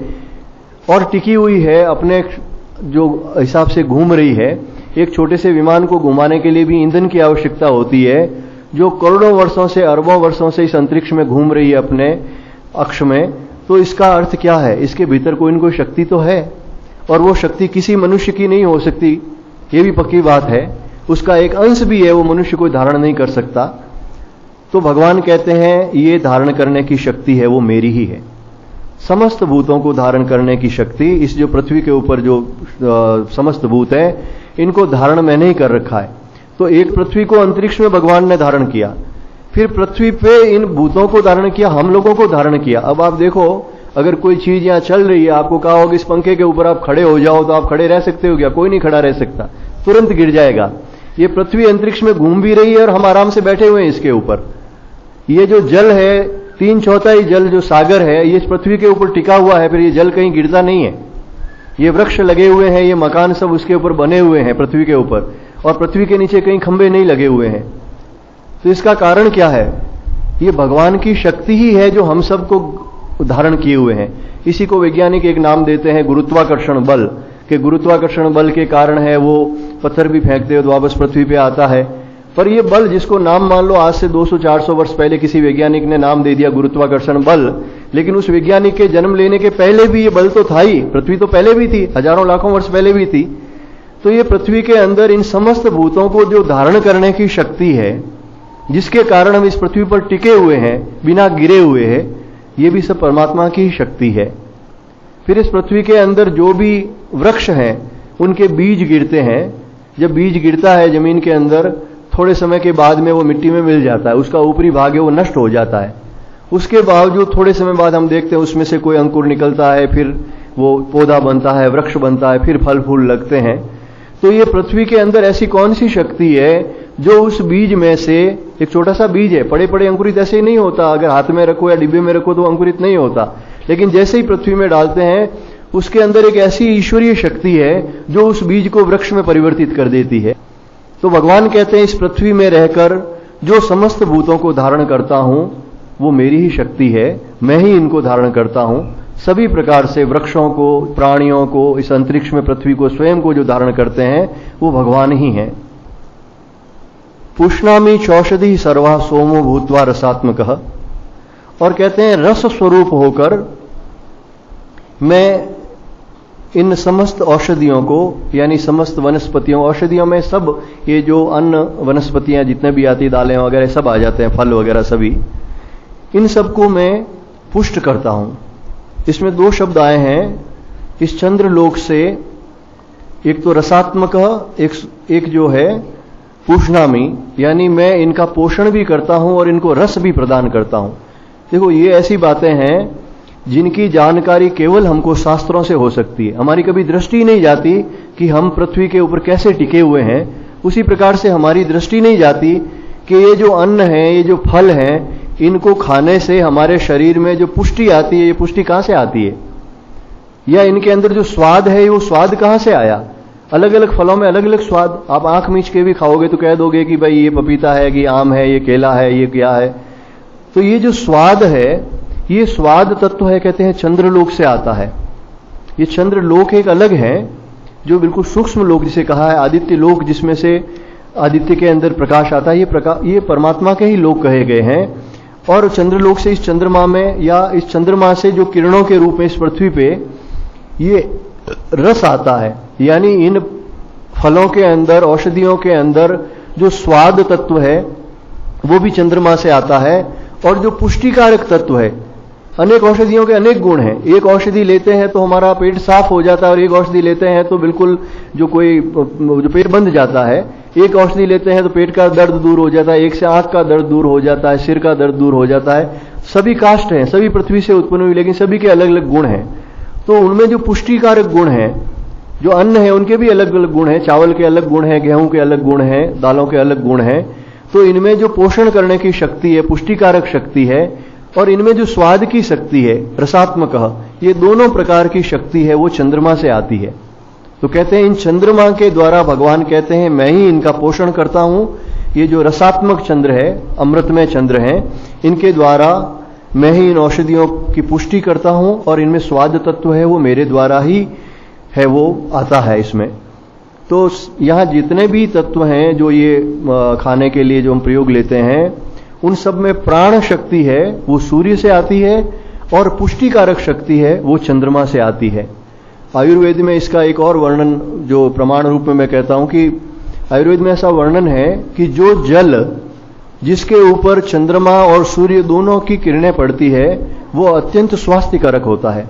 और टिकी हुई है, अपने जो हिसाब से घूम रही है। एक छोटे से विमान को घुमाने के लिए भी ईंधन की आवश्यकता होती है, जो करोड़ों वर्षों से, अरबों वर्षों से इस अंतरिक्ष में घूम रही है अपने अक्ष में। तो इसका अर्थ क्या है? इसके भीतर कोई न कोई शक्ति तो है, और वो शक्ति किसी मनुष्य की नहीं हो सकती, ये भी पक्की बात है। उसका एक अंश भी है, वो मनुष्य कोई धारण नहीं कर सकता। तो भगवान कहते हैं ये धारण करने की शक्ति है वो मेरी ही है। समस्त भूतों को धारण करने की शक्ति, इस जो पृथ्वी के ऊपर जो समस्त भूत है इनको धारण मैंने ही कर रखा है। तो एक पृथ्वी को अंतरिक्ष में भगवान ने धारण किया, फिर पृथ्वी पे इन भूतों को धारण किया, हम लोगों को धारण किया। अब आप देखो, अगर कोई चीज यहां चल रही है, आपको कहा होगा इस पंखे के ऊपर आप खड़े हो जाओ, तो आप खड़े रह सकते हो क्या? कोई नहीं खड़ा रह सकता, तुरंत गिर जाएगा। ये पृथ्वी अंतरिक्ष में घूम भी रही है और हम आराम से बैठे हुए हैं इसके ऊपर। ये जो जल है, 3/4 जल जो सागर है, ये पृथ्वी के ऊपर टिका हुआ है, फिर ये जल कहीं गिरता नहीं है। ये वृक्ष लगे हुए हैं, ये मकान सब उसके ऊपर बने हुए हैं पृथ्वी के ऊपर, और पृथ्वी के नीचे कहीं खंभे नहीं लगे हुए हैं। तो इसका कारण क्या है? ये भगवान की शक्ति ही है जो हम सबको धारण किए हुए हैं। इसी को वैज्ञानिक एक नाम देते हैं गुरुत्वाकर्षण बल, कि गुरुत्वाकर्षण बल के कारण है वो पत्थर भी फेंकते हो तो वापस पृथ्वी पे आता है। पर ये बल जिसको नाम मान लो आज से 200-400 वर्ष पहले किसी वैज्ञानिक ने नाम दे दिया गुरुत्वाकर्षण बल, लेकिन उस वैज्ञानिक के जन्म लेने के पहले भी ये बल तो था ही। पृथ्वी तो पहले भी थी, हजारों लाखों वर्ष पहले भी थी। तो ये पृथ्वी के अंदर इन समस्त भूतों को जो धारण करने की शक्ति है जिसके कारण हम इस पृथ्वी पर टिके हुए हैं, बिना गिरे हुए हैं, ये भी सब परमात्मा की ही शक्ति है। फिर इस पृथ्वी के अंदर जो भी वृक्ष हैं उनके बीज गिरते हैं। जब बीज गिरता है जमीन के अंदर, थोड़े समय के बाद में वो मिट्टी में मिल जाता है, उसका ऊपरी भाग है वो नष्ट हो जाता है। उसके बावजूद थोड़े समय बाद हम देखते हैं उसमें से कोई अंकुर निकलता है, फिर वो पौधा बनता है, वृक्ष बनता है, फिर फल फूल लगते हैं। तो ये पृथ्वी के अंदर ऐसी कौन सी शक्ति है जो उस बीज में से, एक छोटा सा बीज है, बड़े बड़े अंकुरित ऐसे ही नहीं होता, अगर हाथ में रखो या डिब्बे में रखो तो अंकुरित नहीं होता, लेकिन जैसे ही पृथ्वी में डालते हैं उसके अंदर एक ऐसी ईश्वरीय शक्ति है जो उस बीज को वृक्ष में परिवर्तित कर देती है। तो भगवान कहते हैं इस पृथ्वी में रहकर जो समस्त भूतों को धारण करता हूं वो मेरी ही शक्ति है, मैं ही इनको धारण करता हूं। सभी प्रकार से वृक्षों को, प्राणियों को, इस अंतरिक्ष में पृथ्वी को, स्वयं को जो धारण करते हैं वो भगवान ही हैं। पुष्णामि चौषधि सर्वा सोमो भूत्वा रसात्मकः, और कहते हैं रस स्वरूप होकर मैं इन समस्त औषधियों को, यानी समस्त वनस्पतियों, औषधियों में सब ये जो अन्न वनस्पतियां जितने भी आती, दालें वगैरह सब आ जाते हैं, फल वगैरह सभी, इन सबको मैं पुष्ट करता हूं। इसमें दो शब्द आए हैं इस चंद्रलोक से, एक तो रसात्मक, एक जो है पुष्णामि, यानी मैं इनका पोषण भी करता हूं और इनको रस भी प्रदान करता हूं। देखो ये ऐसी बातें हैं जिनकी जानकारी केवल हमको शास्त्रों से हो सकती है। हमारी कभी दृष्टि नहीं जाती कि हम पृथ्वी के ऊपर कैसे टिके हुए हैं, उसी प्रकार से हमारी दृष्टि नहीं जाती कि ये जो अन्न है, ये जो फल हैं, इनको खाने से हमारे शरीर में जो पुष्टि आती है, ये पुष्टि कहां से आती है, या इनके अंदर जो स्वाद है वो स्वाद कहां से आया। अलग अलग फलों में अलग अलग स्वाद, आप आंख मीच के भी खाओगे तो कह दोगे कि भाई ये पपीता है, कि आम है, ये केला है, ये क्या है। तो ये जो स्वाद है, ये स्वाद तत्व है, कहते हैं चंद्रलोक से आता है। ये चंद्रलोक एक अलग है जो बिल्कुल सूक्ष्म लोक जिसे कहा है, आदित्य लोक जिसमें से आदित्य के अंदर प्रकाश आता है, ये परमात्मा के ही लोक कहे गए हैं। और चंद्रलोक से इस चंद्रमा में, या इस चंद्रमा से जो किरणों के रूप में इस पृथ्वी पे ये रस आता है, यानी इन फलों के अंदर, औषधियों के अंदर जो स्वाद तत्व है वो भी चंद्रमा से आता है। और जो पुष्टिकारक तत्व है, अनेक औषधियों के अनेक गुण हैं। एक औषधि लेते हैं तो हमारा पेट साफ हो जाता है, और एक औषधि लेते हैं तो बिल्कुल जो पेट बंद जाता है। एक औषधि लेते हैं तो पेट का दर्द दूर हो जाता है, एक से आंख का दर्द दूर हो जाता है, सिर का दर्द दूर हो जाता है। सभी काष्ठ हैं, सभी पृथ्वी से उत्पन्न हुई, लेकिन सभी के अलग अलग गुण हैं। तो उनमें जो पुष्टिकारक गुण हैं, जो अन्न है उनके भी अलग अलग गुण हैं, चावल के अलग गुण हैं, गेहूं के अलग गुण हैं, दालों के अलग गुण हैं। तो इनमें जो पोषण करने की शक्ति है, पुष्टिकारक शक्ति है, और इनमें जो स्वाद की शक्ति है, रसात्मक, ये दोनों प्रकार की शक्ति है वो चंद्रमा से आती है। तो कहते हैं इन चंद्रमा के द्वारा भगवान कहते हैं मैं ही इनका पोषण करता हूं। ये जो रसात्मक चंद्र है, अमृतमय चंद्र हैं, इनके द्वारा मैं ही इन औषधियों की पुष्टि करता हूं, और इनमें स्वाद तत्व है वो मेरे द्वारा ही है, वो आता है इसमें। तो यहां जितने भी तत्व हैं जो ये खाने के लिए जो हम प्रयोग लेते हैं, उन सब में प्राण शक्ति है वो सूर्य से आती है, और पुष्टिकारक शक्ति है वो चंद्रमा से आती है। आयुर्वेद में इसका एक और वर्णन जो प्रमाण रूप में मैं कहता हूं कि आयुर्वेद में ऐसा वर्णन है कि जो जल जिसके ऊपर चंद्रमा और सूर्य दोनों की किरणें पड़ती है वो अत्यंत स्वास्थ्यकारक होता है।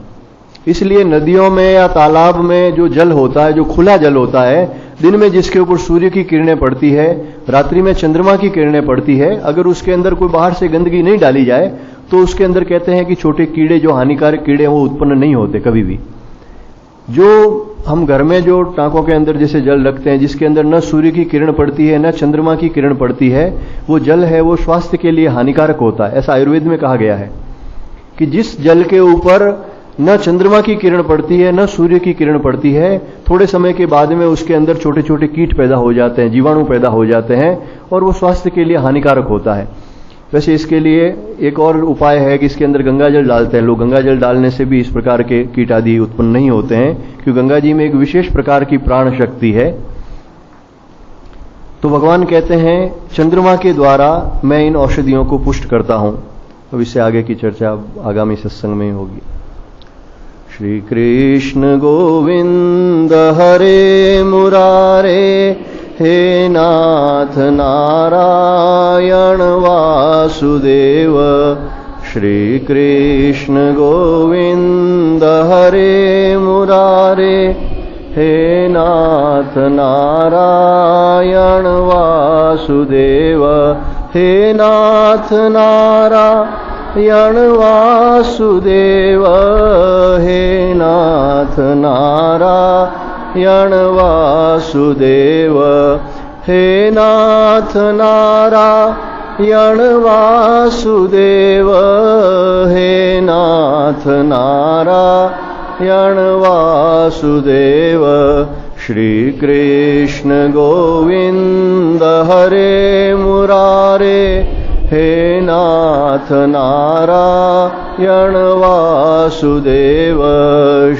इसलिए नदियों में या तालाब में जो जल होता है, जो खुला जल होता है, दिन में जिसके ऊपर सूर्य की किरणें पड़ती है, रात्रि में चंद्रमा की किरणें पड़ती है, अगर उसके अंदर कोई बाहर से गंदगी नहीं डाली जाए तो उसके अंदर कहते हैं कि छोटे कीड़े, जो हानिकारक कीड़े वो उत्पन्न नहीं होते कभी भी। जो हम घर में जो टांकों के अंदर जैसे जल रखते हैं, जिसके अंदर न सूर्य की किरण पड़ती है न चंद्रमा की किरण पड़ती है, वो जल है वो स्वास्थ्य के लिए हानिकारक होता है। ऐसा आयुर्वेद में कहा गया है कि जिस जल के ऊपर न चंद्रमा की किरण पड़ती है न सूर्य की किरण पड़ती है, थोड़े समय के बाद में उसके अंदर छोटे छोटे कीट पैदा हो जाते हैं, जीवाणु पैदा हो जाते हैं, और वो स्वास्थ्य के लिए हानिकारक होता है। वैसे इसके लिए एक और उपाय है कि इसके अंदर गंगा जल डालते हैं लोग। गंगा जल डालने से भी इस प्रकार के कीट आदि उत्पन्न नहीं होते हैं, क्योंकि गंगा जी में एक विशेष प्रकार की प्राण शक्ति है। तो भगवान कहते हैं चंद्रमा के द्वारा मैं इन औषधियों को पुष्ट करता हूं। अब इससे आगे की चर्चा आगामी सत्संग में होगी। श्री कृष्ण गोविंद हरे मुरारे, हे नाथ नारायण वासुदेव। श्री कृष्ण गोविंद हरे मुरारे। हे नाथ नारायण वासुदेव। हे नाथ नारायण वासुदेव। हे नाथ नारायण वासुदेव। हे नाथ नारायण वासुदेव। हे नाथ नारायण वासुदेव। श्री कृष्ण गोविंद हरे मुरारे। हे नाथ नारायण वासुदेव।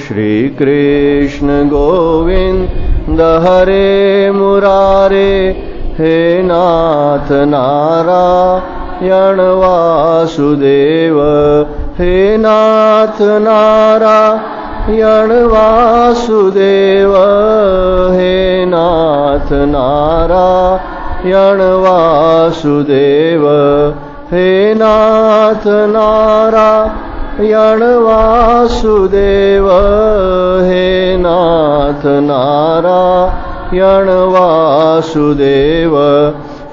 श्री कृष्ण गोविंद हरे मुरारे। हे नाथ नारायण वासुदेव। हे नाथ नारायण वासुदेव। हे नाथ नारायण वासुदेव। हे नाथ नारायण वासुदेव। हे नाथ नारायण वासुदेव।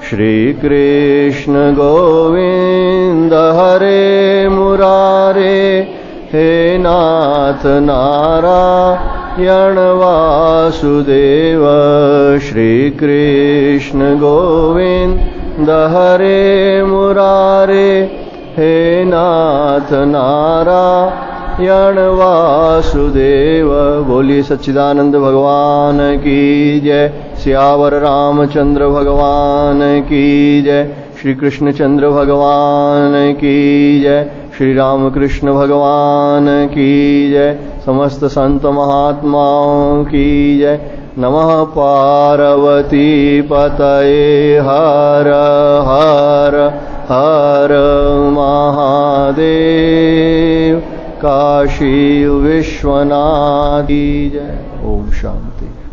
श्री कृष्ण गोविंद हरे मुरारे। हे नाथ नारायण वासुदेव। श्री कृष्ण गोविंद हरे मुरारे। हे नाथ नारायण वासुदेव। बोलिए सच्चिदानंद भगवान की जय। सियावर रामचंद्र भगवान की जय। श्री कृष्णचंद्र भगवान की जय। श्री रामकृष्ण भगवान की जय। समस्त संत महात्माओं की जय। नमः पार्वती पतये हर हर हर महादेव। काशी विश्वनाथ की जय। ओम शांति।